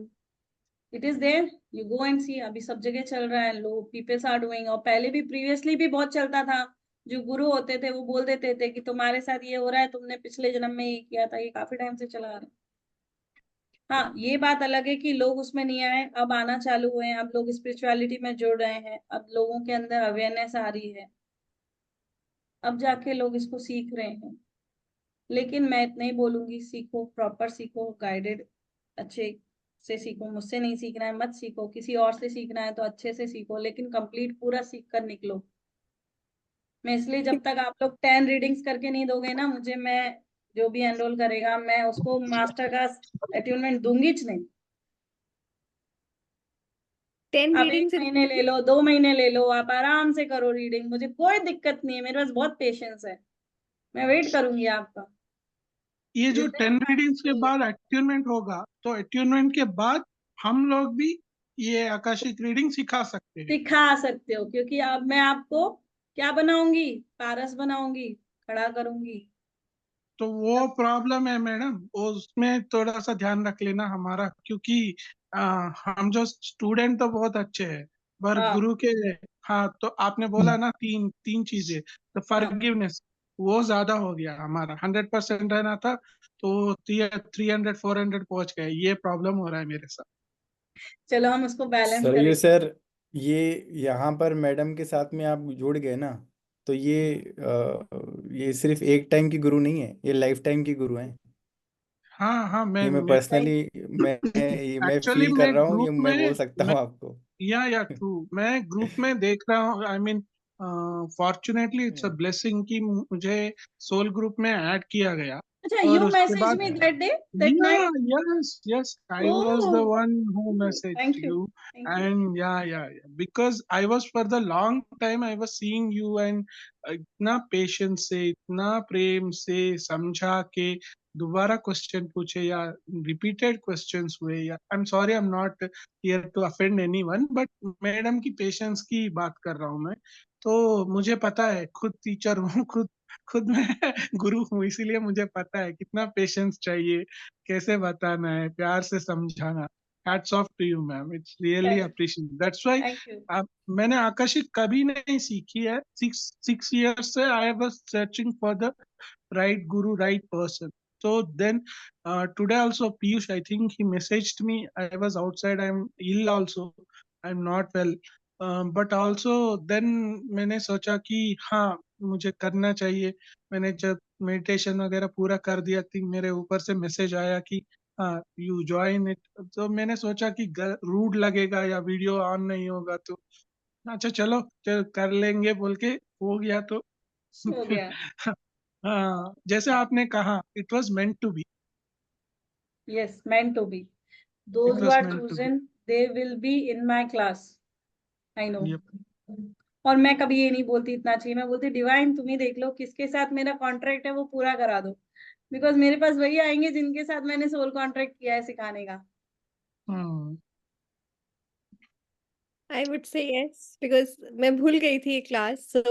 It is there, you go and see. अभी सब जगह चल रहा है, लोग पीपल्स आर डूइंग, और पहले भी प्रीवियसली भी बहुत चलता था। जो गुरु होते थे वो बोल देते थे कि तुम्हारे साथ ये हो रहा है, तुमने पिछले जन्म में ये किया था। ये काफी टाइम से चला आ रहा है। हाँ, ये बात अलग है कि लोग उसमें नहीं आए, अब आना चालू हुए हैं, अब लोग स्पिरिचुअलिटी में जुड़ रहे हैं, अब लोगों के अंदर अवेयरनेस आ रही है, अब जाके लोग इसको सीख रहे हैं। लेकिन मैं इतना ही बोलूंगी, सीखो, प्रॉपर सीखो, गाइडेड अच्छे से सीखो। मुझसे नहीं सीखना है मत सीखो, किसी और से सीखना है तो अच्छे से सीखो, लेकिन कंप्लीट पूरा सीख कर निकलो। मैं इसलिए जब तक आप लोग 10 रीडिंग्स करके नहीं दोगे ना मुझे, मैं जो भी एनरोल करेगा मैं उसको मास्टर का अट्यूनमेंट दूंगी नहीं। 10 आप 1 readings in महीने ले लो, 2 महीने ले लो, आप आराम से करो रीडिंग, मुझे कोई दिक्कत नहीं है, मेरे पास बहुत पेशेंस है, मैं वेट करूंगी आपका। ये जो जिस 10 दिन रीडिंग्स के आपकी बाद अट्यूनमेंट होगा, तो अट्यूनमेंट के बाद हम लोग भी ये आकाशिक रीडिंग सिखा सकते हैं। सिखा सकते हो, क्योंकि अब मैं आपको क्या बनाऊंगी, पारस बनाऊंगी, खड़ा करूंगी। तो वो प्रॉब्लम है मैडम, वो उसमें थोड़ा सा ध्यान रख लेना हमारा, क्योंकि हम जो स्टूडेंट तो बहुत अच्छे हैं, पर हाँ गुरु के, हाँ, तो आपने बोला ना तीन तीन चीजें, तो हाँ, फॉरगिवनेस वो ज्यादा हो गया हमारा। 100% रहना था तो 300 400 पहुंच गए। ये प्रॉब्लम हो रहा है मेरे साथ। चलो हम उसको बैलेंस सरयू करेंगे। सर, ये यहाँ पर मैडम के साथ में आप जुड़ गए ना, तो ये सिर्फ एक टाइम की गुरु नहीं है, ये लाइफ टाइम की गुरु हैं। हाँ हाँ, ये मैं मैं Thank- पर्सनली मैं एक्चुअली फील कर मैं रहा हूँ, ये ग्रुप मैं बोल में, सकता हूँ आपको। या ट्रू, मैं ग्रुप में देख रहा हूँ। I mean fortunately it's a blessing कि मुझे सोल ग्रुप में ऐड किया गया। अच्छा, और यू उसके मैसेज बाद, me that day, that yeah, night? yes, I was the oh, one who messaged thank you, you. Thank you. And yeah, because I was, for the long time I was seeing you, and इतना patience से, इतना प्रेम से समझा के दोबारा question पूछे, या repeated questions हुए, या I am sorry, I am not here to offend anyone, but madam की पेशेंस की बात कर रहा हूँ मैं। तो मुझे पता है, खुद टीचर हूँ, खुद मैं गुरु हूँ, इसीलिए मुझे पता है कितना पेशेंस चाहिए, कैसे बताना है, प्यार से समझाना। Hats off to you ma'am, it's really appreciate, that's why. Thank you. मैंने आकाशिक कभी नहीं सीखी है। 6 years से I was searching for the right guru, right person. So then today also Piyush, I think he messaged me. I was outside, I'm ill also, I'm not well. But also then मैंने सोचा कि हाँ, मुझे करना चाहिए। मैंने जब meditation वगैरह पूरा कर दिया थी, मेरे ऊपर से मैसेज आया कि हाँ, यू ज्वाइन इट। तो मैंने सोचा कि रूड लगेगा या वीडियो ऑन नहीं होगा, तो अच्छा चलो, कर लेंगे बोल के हो गया। तो हो गया। हाँ, जैसे आपने कहा, it was meant to be. Yes, meant to be. It Those who was are meant to be. chosen, they will be in my class. I know. Yep. और मैं कभी ये नहीं बोलती इतना चाहिए, मैं बोलती डिवाइन तुम ही देख लो किसके साथ मेरा कॉन्ट्रैक्ट है, वो पूरा करा दो। बिकॉज मेरे पास वही आएंगे जिनके साथ मैंने सोल कॉन्ट्रैक्ट किया है सिखाने का। हम्म। I would say yes because मैं भूल गई थी class. So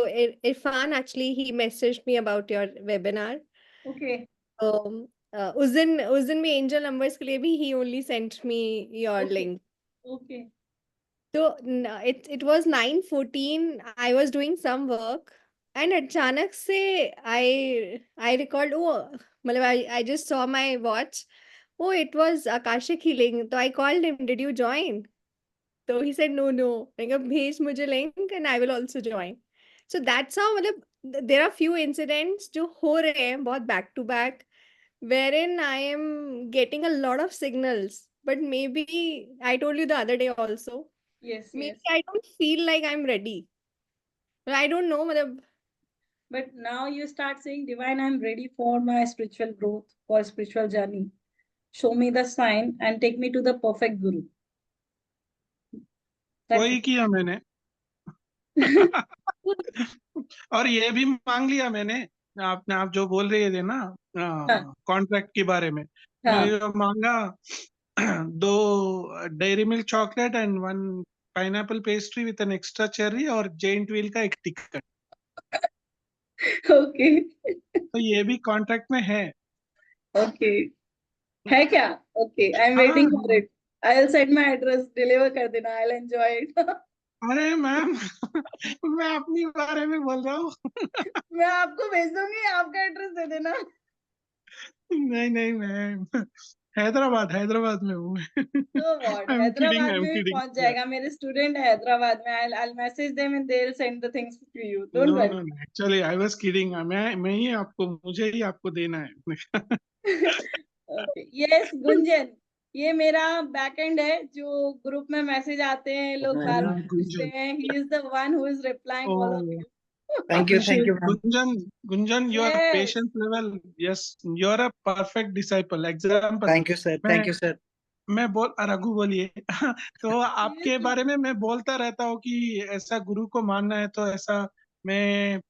Irfan actually he messaged me about your webinar. Okay. Um, उस दिन में एंजल नंबर्स के लिए भी he only sent me your Okay. link. Okay. So it was 9:14. I was doing some work and अचानक से I recalled, oh मतलब I just saw my watch. Oh, it was Akashic healing. So I called him, did you join? So he said no. मैंने कहा भेज मुझे link and I will also join. So that's how मतलब there are few incidents जो हो रहे हैं बहुत back to back wherein I am getting a lot of signals. But maybe I told you the other day also. Yes, Maybe yes. I don't feel like I'm ready. But I don't know मतलब But now you start saying, Divine, I'm ready for my spiritual growth, for spiritual journey. Show me the sign and take me to the perfect guru. That's वही किया मैंने. it. और ये भी मांग लिया मैंने. आप जो बोल रहे थे ना हाँ, कॉन्ट्रैक्ट के बारे में, हाँ. मैंने मांगा 2 dairy milk chocolate and 1 pineapple pastry with an extra cherry और जेंट व्हील का एक टिकट. Okay. तो ये भी कॉन्ट्रैक्ट में है. Okay. है क्या? Okay. I'm हाँ. waiting for it. I'll send my address. Deliver कर देना. I'll enjoy it. अरे मैम मैं अपनी बारे में बोल रहा हूँ. मैं आपको भेज दूंगी. आपका एड्रेस दे देना. नहीं मैम, हैदराबाद में हूँ. So what? I'm Hyderabad kidding. में भी पहुंच जाएगा. मेरे स्टूडेंट है हैदराबाद में. I'll message them and they'll send the things to you. Don't No. worry. Actually, I was kidding. मुझे ही आपको देना है. Okay. Yes, गुंजन. ये मेरा बैकएंड है जो ग्रुप में मैसेज आते हैं, लोग बार बार पूछते गुंजन. हैं. He is the one who is replying all of Oh, you. Thank you, ma'am. Gunjan, your Yes. patience level, yes, you're a perfect disciple. Example, Thank you, sir. Thank you, sir. Raghu बोलिए. तो आपके Yes, बारे में मैं बोलता रहता हूँ कि ऐसा गुरु को मानना है तो ऐसा. मैं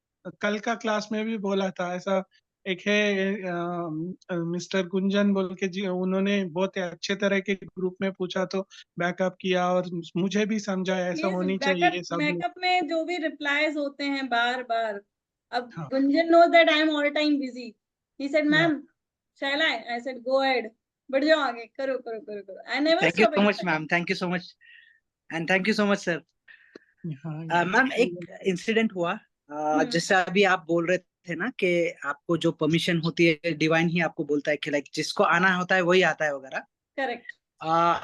कल का क्लास में भी बोला था ऐसा. एक है मिस्टर गुंजन बोल के जी, उन्होंने बहुत अच्छे तरह के ग्रुप में पूछा तो बैकअप किया और मुझे भी समझाया ऐसा yes, होनी चाहिए सब. बैकअप में जो भी रिप्लाईज होते हैं बार बार. अब हाँ. Gunjan knows that I am all time busy. He said, Yeah. ma'am, shall I? I said, go ahead. बढ़ जाओ आगे. करो. I never Thank you stop so much, anytime. ma'am. Thank you so much. And thank you so much, sir. हाँ, ma'am एक incident हुआ. जैसे अभी आप बोल रहे थे ना कि आपको जो परमिशन होती है डिवाइन ही आपको बोलता है कि लाइक जिसको आना होता है वही आता है वगैरह. करेक्ट.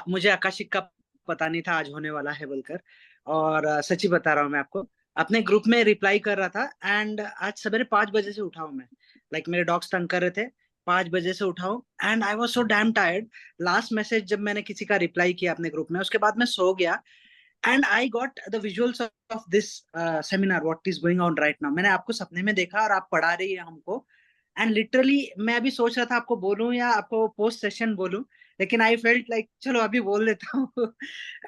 मुझे आकाशिक का पता नहीं था आज होने वाला है बोलकर. और सच्ची बता रहा हूँ मैं आपको, अपने ग्रुप में रिप्लाई कर रहा था एंड आज सवेरे 5 बजे से उठा हूँ मैं. लाइक मेरे डॉग्स तंग कर रहे थे. 5 बजे से उठा हूँ and I was so damn tired. Last message जब मैंने किसी का रिप्लाई किया अपने ग्रुप में उसके बाद मैं सो गया. And I got the visuals of this seminar what is going on right now. मैंने आपको सपने में देखा और आप पढ़ा रही है हमको. एंड लिटरली मैं अभी सोच रहा था आपको बोलूं या आपको पोस्ट सेशन बोलूं, लेकिन आई फेल्ट लाइक चलो अभी बोल देता हूँ.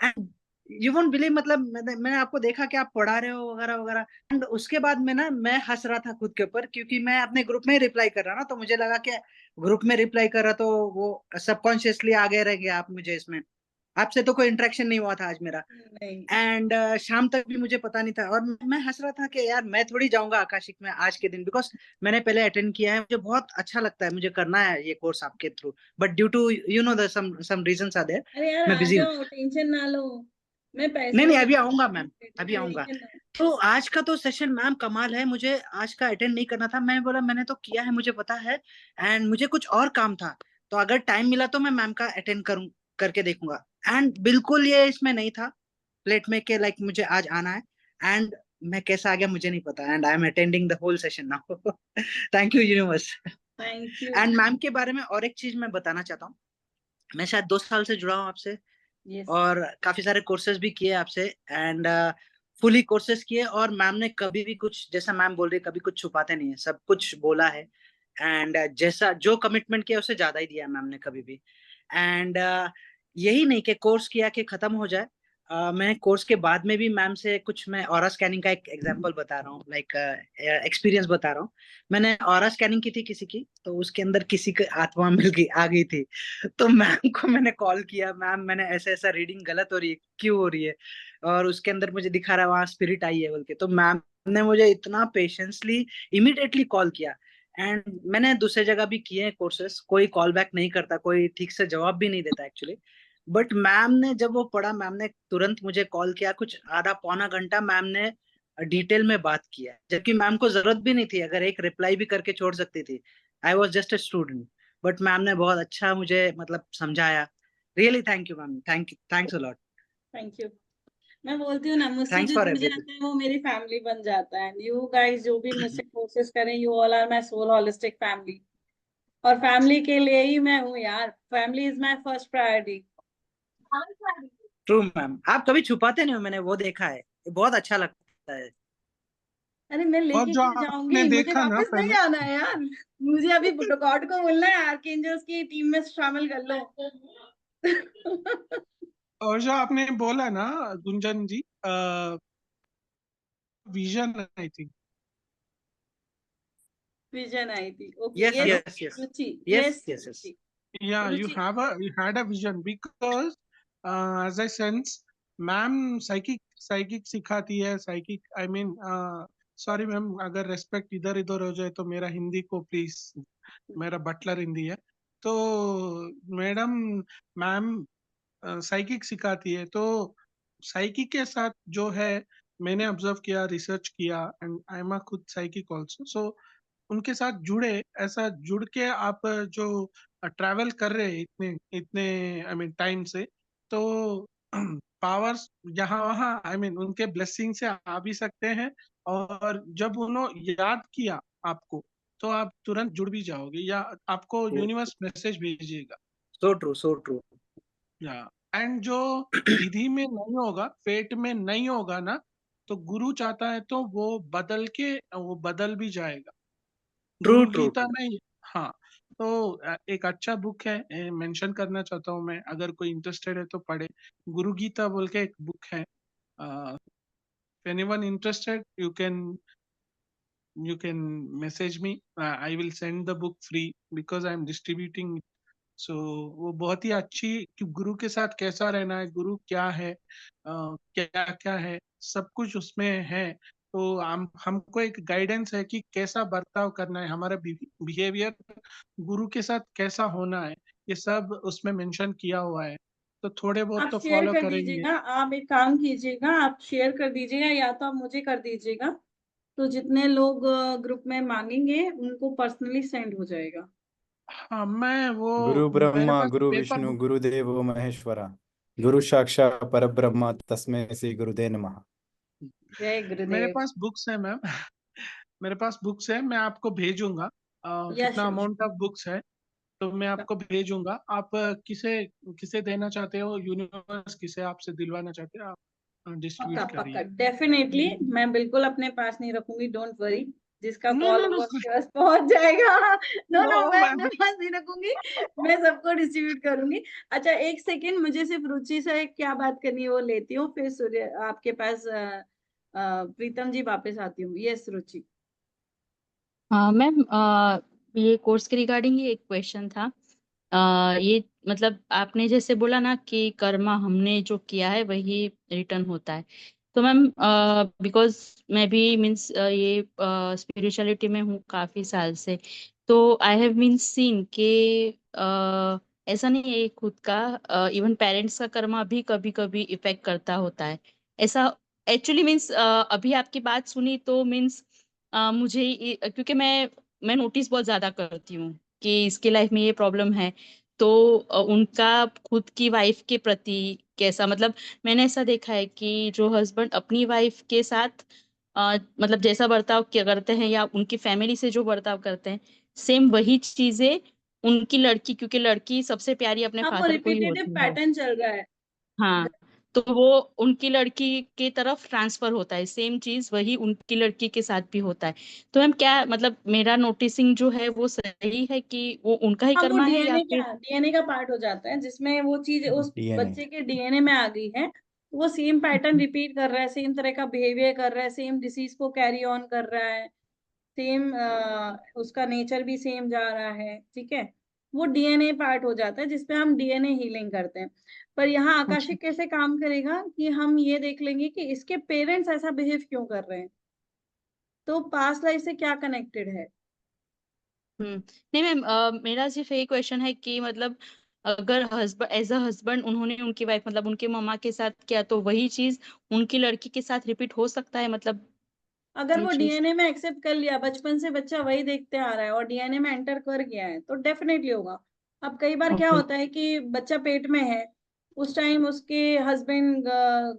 एंड यू वोंट बिलीव मतलब मैंने आपको देखा कि आप पढ़ा रहे हो वगैरह वगैरह. एंड उसके बाद मैं हंस रहा था खुद के ऊपर क्योंकि मैं अपने ग्रुप में रिप्लाई कर रहा ना, तो मुझे लगा कि ग्रुप में रिप्लाई कर रहा तो वो सबकॉन्शियसली आगे रह गया आप मुझे इसमें. आपसे तो कोई इंटरेक्शन नहीं हुआ था आज मेरा. नहीं. एंड शाम तक भी मुझे पता नहीं था और मैं हंस रहा था कि यार मैं थोड़ी जाऊंगा आकाशिक में आज के दिन, बिकॉज मैंने पहले अटेंड किया है, मुझे बहुत अच्छा लगता है, मुझे करना है ये कोर्स आपके through, but due to you know the some reasons are there. अरे यार मैं आ बिजी हूँ. जाओ. टेंशन ना लो. मैं पैसे नहीं भी अभी आऊंगा मैम, अभी आऊंगा. टेंशन ना. तो आज का तो सेशन मैम कमाल है. मुझे आज का अटेंड नहीं करना था. मैं बोला मैंने तो किया है मुझे पता है एंड मुझे कुछ और काम था, तो अगर टाइम मिला तो मैं मैम का अटेंड करूं करके देखूंगा. एंड बिल्कुल ये इसमें नहीं था प्लेट में के लाइक मुझे आज आना है. एंड मैं कैसा आ गया मुझे नहीं पता and I am attending the whole session now. Thank you universe. Thank you. And ma'am के बारे में और एक चीज मैं बताना चाहता हूँ. मैं शायद 2 साल से जुड़ा हूँ आपसे यस. और काफी सारे कोर्सेज भी किए आपसे एंड फुली कोर्सेज किए. और मैम ने कभी भी कुछ, जैसा मैम बोल रही है, कभी कुछ छुपाते नहीं है, सब कुछ बोला है. एंड जैसा जो कमिटमेंट किया उससे ज्यादा ही दिया मैम ने कभी भी. एंड यही नहीं कि कोर्स किया कि खत्म हो जाए. मैं कोर्स के बाद में भी मैम से कुछ, मैं ऑरा स्कैनिंग का एक एग्जांपल बता रहा हूँ, लाइक एक्सपीरियंस बता रहा हूँ। मैंने ऑरा स्कैनिंग की थी किसी की, तो उसके अंदर किसी की आत्मा मिल गई, आ गई थी। तो मैम को मैंने कॉल किया, मैम मैंने ऐसा ऐसा रीडिंग गलत हो रही है, क्यों हो रही है, और उसके अंदर मुझे दिखा रहा है वहाँ स्पिरिट आई है बोल के। तो मैम ने मुझे इतना पेशेंसली इमीडिएटली कॉल किया। एंड मैंने दूसरे जगह भी किए हैं कोर्सेस, कोई कॉल बैक नहीं करता, कोई ठीक से जवाब भी नहीं देता एक्चुअली। बट मैम ने जब वो पढ़ा, मैम ने तुरंत मुझे कॉल किया, कुछ आधा पौना घंटा मैम ने डिटेल में बात किया, जबकि मैम को जरूरत भी नहीं थी, अगर एक रिप्लाई भी करके छोड़ सकती थी। I was just a student, but ma'am ने बहुत अच्छा मुझे मतलब समझाया। Really thank you ma'am, thanks a lot. Thank you. मैं बोलती हूँ ना, मुझसे थैंक्स जो फॉर जुड़ एवरीथिंग। जाता है वो मेरी फैमिली बन जाता है। यू गाइस जो भी मुझसे कोर्सेज करें, you all are my soul holistic family. और फैमिली के लिए ही मैं हूँ यार, family is my first priority. True ma'am, आप कभी छुपाते नहीं हो, मैंने वो देखा है, बहुत अच्छा लगता है। अरे मैं और लेके जो क्यों आपने जाऊंगी, मुझे देखा ना वापस नहीं पहले, आना है यार। मुझे अभी गॉड को बोलना है आर्कएंजल्स की टीम में शामिल कर लो। और जो आपने बोला ना गुंजन जी, विजन आई थिंक, विजन आई थी। Okay, yes yes hello, yes yes Ruchi, yes yes yes yes. Ruchi. yeah, Ruchi, you had a vision because as I sense, ma'am psychic सिखाती है, psychic I mean, sorry ma'am अगर respect इधर इधर हो जाए तो मेरा हिंदी को प्लीज, मेरा बटलर हिंदी है। तो मैडम, मैम साइकिक सिखाती है, तो साइकिक के साथ जो है मैंने ऑब्जर्व किया, रिसर्च किया, एंड आई एम खुद साइकिक ऑल्सो। सो उनके साथ जुड़े, ऐसा जुड़ के आप जो ट्रैवल कर रहे हैं इतने इतने आई मीन टाइम से, तो पावर्स यहाँ वहाँ आई मीन उनके ब्लेसिंग से आ भी सकते हैं। और जब उन्होंने याद किया आपको, तो आप तुरंत जुड़ भी जाओगे, या आपको यूनिवर्स मैसेज भेजिएगा। So true so true. या एंड जो विधि में नहीं होगा, फेट में नहीं होगा ना, तो गुरु चाहता है तो वो बदल के वो बदल भी जाएगा। ट्रू गुरु ट्रू गीता ट्रू। में, हाँ। तो एक अच्छा बुक है, मेंशन करना चाहता हूँ मैं, अगर कोई इंटरेस्टेड है तो पढ़े। गुरु गीता बोल के एक बुक है। Anyone interested, you can message me. I will send the book free because I am distributing. So वो बहुत ही अच्छी, कि गुरु के साथ कैसा रहना है, गुरु क्या है, क्या क्या है, सब कुछ उसमें है। तो हमको एक गाइडेंस है कि कैसा बर्ताव करना है, हमारा बिहेवियर गुरु के साथ कैसा होना है, ये सब उसमें मेंशन किया हुआ है। तो थोड़े बहुत आप तो शेयर फॉलो कर करेंगे। दीजिएगा। आप एक काम कीजिएगा, आप शेयर कर दीजिएगा, या तो आप मुझे कर दीजिएगा, तो जितने लोग ग्रुप में मांगेंगे उनको पर्सनली सेंड हो जाएगा। हाँ, मैं वो गुरु मेरे ब्रह्मा पास गुरु पेपर विष्णु बुक, गुरुदेवो महेश्वरा, गुरु साक्षात् परब्रह्म तस्मै श्री गुरुदेव नमः। जय मेरे गुरुदेव। पास बुक्स है मैम। मेरे पास बुक्स है, मैं आपको भेजूंगा। यस, कितना अमाउंट ऑफ बुक्स है तो मैं आपको भेजूंगा। आप किसे किसे देना चाहते हो, यूनिवर्स किसे आपसे दिलवाना चाहते हो, आप पक्का डिस्ट्रीब्यूट पक्का, करिए। डेफिनेटली मैं बिल्कुल अपने पास नहीं रखूंगी, डोंट वरी। जिसका नो कॉल नो नो होगा उसके पास पहुंच जाएगा। नो नो नो, मैं मैम। अपने पास नहीं रखूंगी, मैं सबको डिस्ट्रीब्यूट करूंगी। अच्छा, एक सेकेंड, मुझे सिर्फ रुचि से क्या बात करनी है वो लेती हूँ, फिर सूर्य आपके पास प्रीतम जी वापस आती हूँ। यस रुचि। हाँ मैम, ये कोर्स के रिगार्डिंग ही एक क्वेश्चन था। ये मतलब आपने जैसे बोला ना कि कर्मा हमने जो किया है वही रिटर्न होता है। तो मैम, बिकॉज मैं भी मीन्स ये स्पिरिचुअलिटी में हूँ काफी साल से, तो आई हैव मीन सीन के ऐसा नहीं है खुद का, इवन पेरेंट्स का कर्मा भी कभी कभी इफेक्ट करता होता है ऐसा। एक्चुअली मीन्स अभी आपकी बात सुनी तो मीन्स मुझे क्योंकि मैं नोटिस बहुत ज्यादा करती हूँ कि इसकी लाइफ में ये प्रॉब्लम है, तो उनका खुद की वाइफ के प्रति कैसा, मतलब मैंने ऐसा देखा है कि जो हस्बैंड अपनी वाइफ के साथ मतलब जैसा बर्ताव करते हैं या उनकी फैमिली से जो बर्ताव करते हैं, सेम वही चीजें उनकी लड़की, क्योंकि लड़की सबसे प्यारी अपने हाँ, वो फादर को ही रिपीटेटिव होती है। पैटर्न चल रहा है। हाँ, तो वो उनकी लड़की की तरफ ट्रांसफर होता है, सेम चीज वही उनकी लड़की के साथ भी होता है। तो मैम क्या मतलब मेरा नोटिसिंग जो है वो सही है कि वो उनका ही हाँ, वो कर्मा है या डीएनए फिर का पार्ट हो जाता है, जिसमें वो चीज उस डीएनए। बच्चे के डीएनए में आ गई है। वो सेम पैटर्न रिपीट कर रहा है, सेम तरह का बिहेवियर कर रहा है, सेम डिसीज को कैरी ऑन कर रहा है, सेम उसका नेचर भी सेम जा रहा है, ठीक है, वो डीएनए पार्ट हो जाता है जिसपे हम डीएनए हीलिंग करते हैं। पर यहाँ अच्छा आकाशिक कैसे काम करेगा कि हम ये देख लेंगे कि इसके पेरेंट्स ऐसा बिहेव क्यों कर रहे हैं, तो पास्ट लाइफ से क्या कनेक्टेड है। नहीं मैम, मेरा सिर्फ यही क्वेश्चन है कि मतलब अगर हस्बैंड एज अ हस्बैंड उन्होंने उनकी वाइफ मतलब उनके मम्मा के साथ किया तो वही चीज उनकी लड़की के साथ रिपीट हो सकता है मतलब अगर ये वो चीज। डीएनए में एक्सेप्ट कर लिया, बचपन से बच्चा वही देखते आ रहा है और डीएनए में एंटर कर गया है, तो डेफिनेटली होगा। अब कई बार क्या ओके होता है कि बच्चा पेट में है, उस टाइम उसके हस्बैंड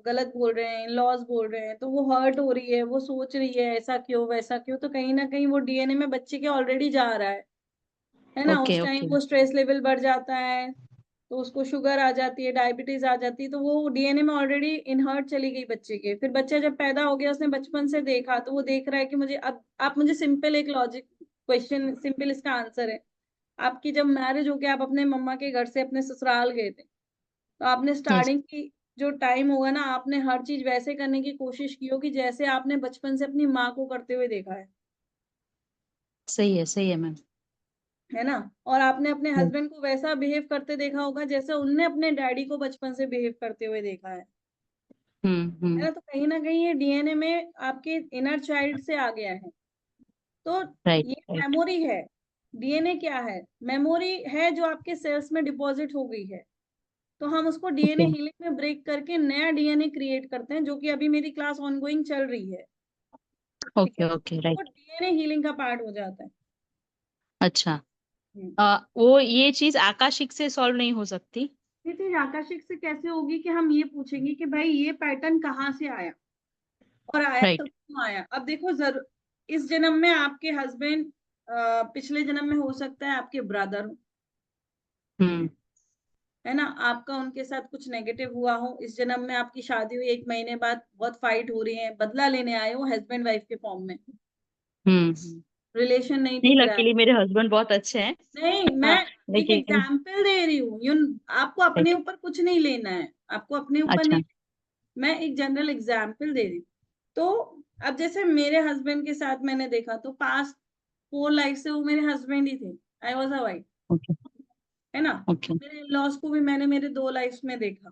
गलत बोल रहे हैं, लॉज बोल रहे हैं, तो वो हर्ट हो रही है, वो सोच रही है ऐसा क्यों वैसा क्यों, तो कहीं ना कहीं वो डीएनए में बच्चे के ऑलरेडी जा रहा है ना। ओके उस टाइम ओके वो स्ट्रेस लेवल बढ़ जाता है, तो उसको शुगर आ जाती है, डायबिटीज आ जाती है, तो वो डीएनए में ऑलरेडी इनहर्ट चली गई बच्चे के। फिर बच्चा जब पैदा हो गया, उसने बचपन से देखा, तो वो देख रहा है कि मुझे, अब आप मुझे सिंपल एक लॉजिक क्वेश्चन, सिंपल इसका आंसर है, आपकी जब मैरिज हो गया, आप अपने मम्मा के घर से अपने ससुराल गए थे, तो आपने यस स्टार्टिंग की जो टाइम होगा ना, आपने हर चीज वैसे करने की कोशिश की होगी जैसे आपने बचपन से अपनी माँ को करते हुए देखा सही है मैम। है ना। और आपने अपने हस्बैंड को वैसा बिहेव करते देखा होगा जैसे उनने अपने डैडी को बचपन से बिहेव करते हुए देखा है हम्म। ना। तो कहीं ना कहीं ये डीएनए में आपके इनर चाइल्ड से आ गया है। तो राइट ये राइट मेमोरी है। डीएनए क्या है? मेमोरी है जो आपके सेल्स में डिपॉजिट हो गई है। तो हम उसको डीएनए ओके हीलिंग में ब्रेक करके नया डीएनए क्रिएट करते हैं, जो कि अभी मेरी क्लास ऑनगोइंग चल रही है, ठीक है। ओके ओके वो राइट। डीएनए हीलिंग का पार्ट हो जाता है। अच्छा हम्म। वो ये चीज आकाशिक से सॉल्व नहीं हो सकती। ये चीज आकाशिक से कैसे होगी कि हम ये पूछेंगे कि भाई ये पैटर्न कहाँ से आया, और आया तो राइट क्यों आया। अब देखो, जरूर इस जन्म में आपके हस्बैंड पिछले जन्म में हो सकता है आपके ब्रदर हो, हम्म है ना, आपका उनके साथ कुछ नेगेटिव हुआ हो, इस जन्म में आपकी शादी हुई, 1 महीने बाद बहुत फाइट हो रही है, बदला लेने आए हो हस्बैंड वाइफ के फॉर्म में, हम्म। रिलेशन नहीं नहीं टिक रहा है। लकीली मेरे हस्बैंड बहुत अच्छे हैं। नहीं, मैं हाँ एक लेकिन एग्जाम्पल दे रही हूँ, आपको अपने राइट ऊपर कुछ नहीं लेना है, आपको अपने ऊपर अच्छा नहीं, मैं एक जनरल एग्जाम्पल दे रही हूँ। तो अब जैसे मेरे हस्बैंड के साथ मैंने देखा, तो पास्ट 4 लाइफ से वो मेरे हस्बैंड ही थे, I was a wife, okay है ना। ओके मेरे लॉस को भी मैंने मेरे 2 लाइफ में देखा।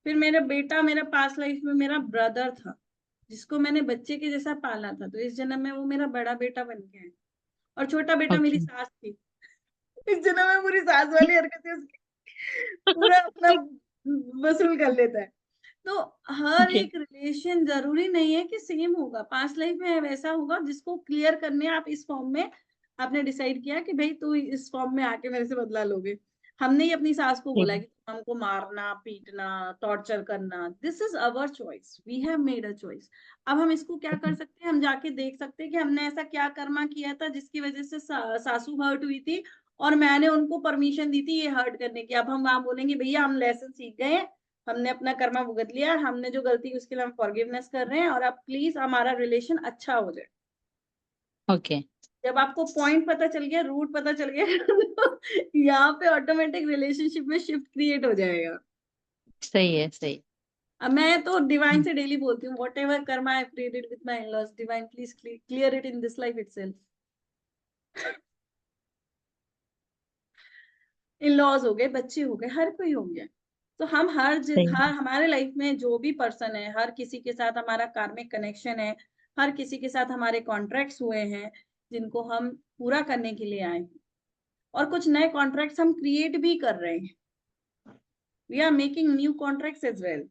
फिर मेरा बेटा मेरा पास्ट लाइफ में मेरा ब्रदर था, जिसको मैंने बच्चे के जैसा पाला था, तो इस जन्म में वो मेरा बड़ा बेटा बन गया है। और छोटा बेटा मेरी ओके सास थी, इस जन्म में पूरी सास वाली हरकतें उसकी पूरा अपना वसूल कर लेता है। तो हर ओके एक रिलेशन जरूरी नहीं है कि सेम होगा, पास्ट लाइफ में वैसा होगा जिसको क्लियर करने आप इस फॉर्म में, आपने डिसाइड किया कि भाई तू इस फॉर्म में आके मेरे से बदला लोगे। हमने ही अपनी सास को बोला कि तुम हमको मारना पीटना टॉर्चर करना, this is our choice, we have made a choice. अब हम इसको क्या कर सकते हैं, हम जाके देख सकते हैं कि हमने ऐसा क्या कर्मा किया था जिसकी वजह से सासू हर्ट हुई थी, और मैंने उनको परमिशन दी थी ये हर्ट करने की। अब हम वहां बोलेंगे भैया हम लेसन सीख गए हैं, हमने अपना कर्मा भुगत लिया, हमने जो गलती की उसके लिए हम फॉरगिवनेस कर रहे हैं, और अब प्लीज हमारा रिलेशन अच्छा हो जाए। ओके जब आपको पॉइंट पता चल गया, रूट पता चल गया तो यहाँ पे ऑटोमेटिक रिलेशनशिप में शिफ्ट क्रिएट हो जाएगा। सही है सही। अब मैं तो डिवाइन से डेली बोलती हूँ, what ever Karma I created with my in-laws, divine please clear it in this life itself. In-laws हो गए, बच्चे हो गए, हर कोई हो गया। तो हम हर हमारे लाइफ में जो भी पर्सन है, हर किसी के साथ हमारा कार्मिक कनेक्शन है, हर किसी के साथ हमारे कॉन्ट्रैक्ट्स हुए हैं जिनको हम पूरा करने के लिए आए हैं, और कुछ नए कॉन्ट्रैक्ट्स हम क्रिएट भी कर रहे हैं, we are making new contracts as well.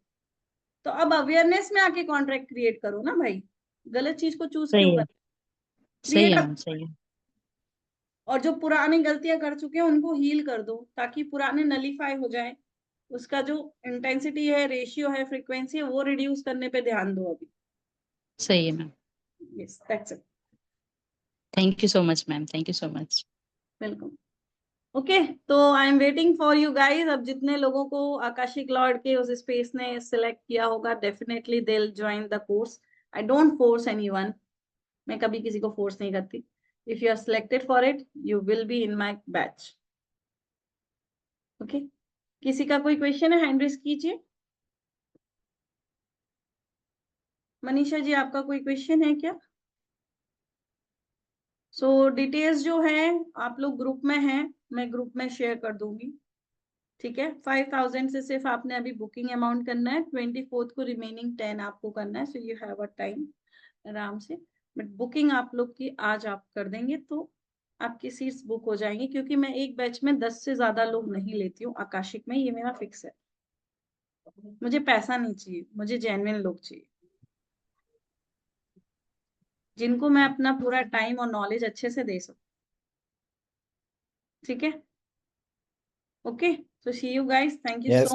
तो अब अवेयरनेस में आके कॉन्ट्रैक्ट क्रिएट करो ना भाई, गलत चीज को चूज क्यों सही है कर, सही क्रिएट। है मैम सही है। और जो पुरानी गलतियां कर चुके हैं उनको हील कर दो, ताकि पुराने नलीफाई हो जाए, उसका जो इंटेंसिटी है, रेशियो है, फ्रीक्वेंसी है, वो रिड्यूस करने पे ध्यान दो अभी। सही है ma'am. Yes that's it. Thank you so much ma'am thank you so much. Welcome. Okay, तो I am waiting for you guys. अब जितने लोगों को आकाशिक लॉर्ड के उस स्पेस ने सिलेक्ट किया होगा, definitely they will join the course. I don't force anyone, मैं कभी किसी को फोर्स नहीं करती। If you are selected for it, you will be in my batch. Okay, किसी का कोई क्वेश्चन है, हैंड रेज कीजिए। मनीषा जी आपका कोई क्वेश्चन है क्या? सो डिटेल्स जो है आप लोग ग्रुप में हैं, मैं ग्रुप में शेयर कर दूंगी, ठीक है। 5000 से सिर्फ आपने अभी बुकिंग अमाउंट करना है, 24th को रिमेनिंग 10 आपको करना है, so you have a time आराम से। बट बुकिंग आप लोग की आज आप कर देंगे तो आपकी सीट्स बुक हो जाएंगी, क्योंकि मैं एक बैच में 10 से ज्यादा लोग नहीं लेती हूँ आकाशिक में, ये मेरा फिक्स है। मुझे पैसा नहीं चाहिए, मुझे जेन्युइन लोग चाहिए जिनको मैं अपना पूरा टाइम और नॉलेज अच्छे से दे सकूं, ठीक है। Okay, so see you guys, thank you Yes. so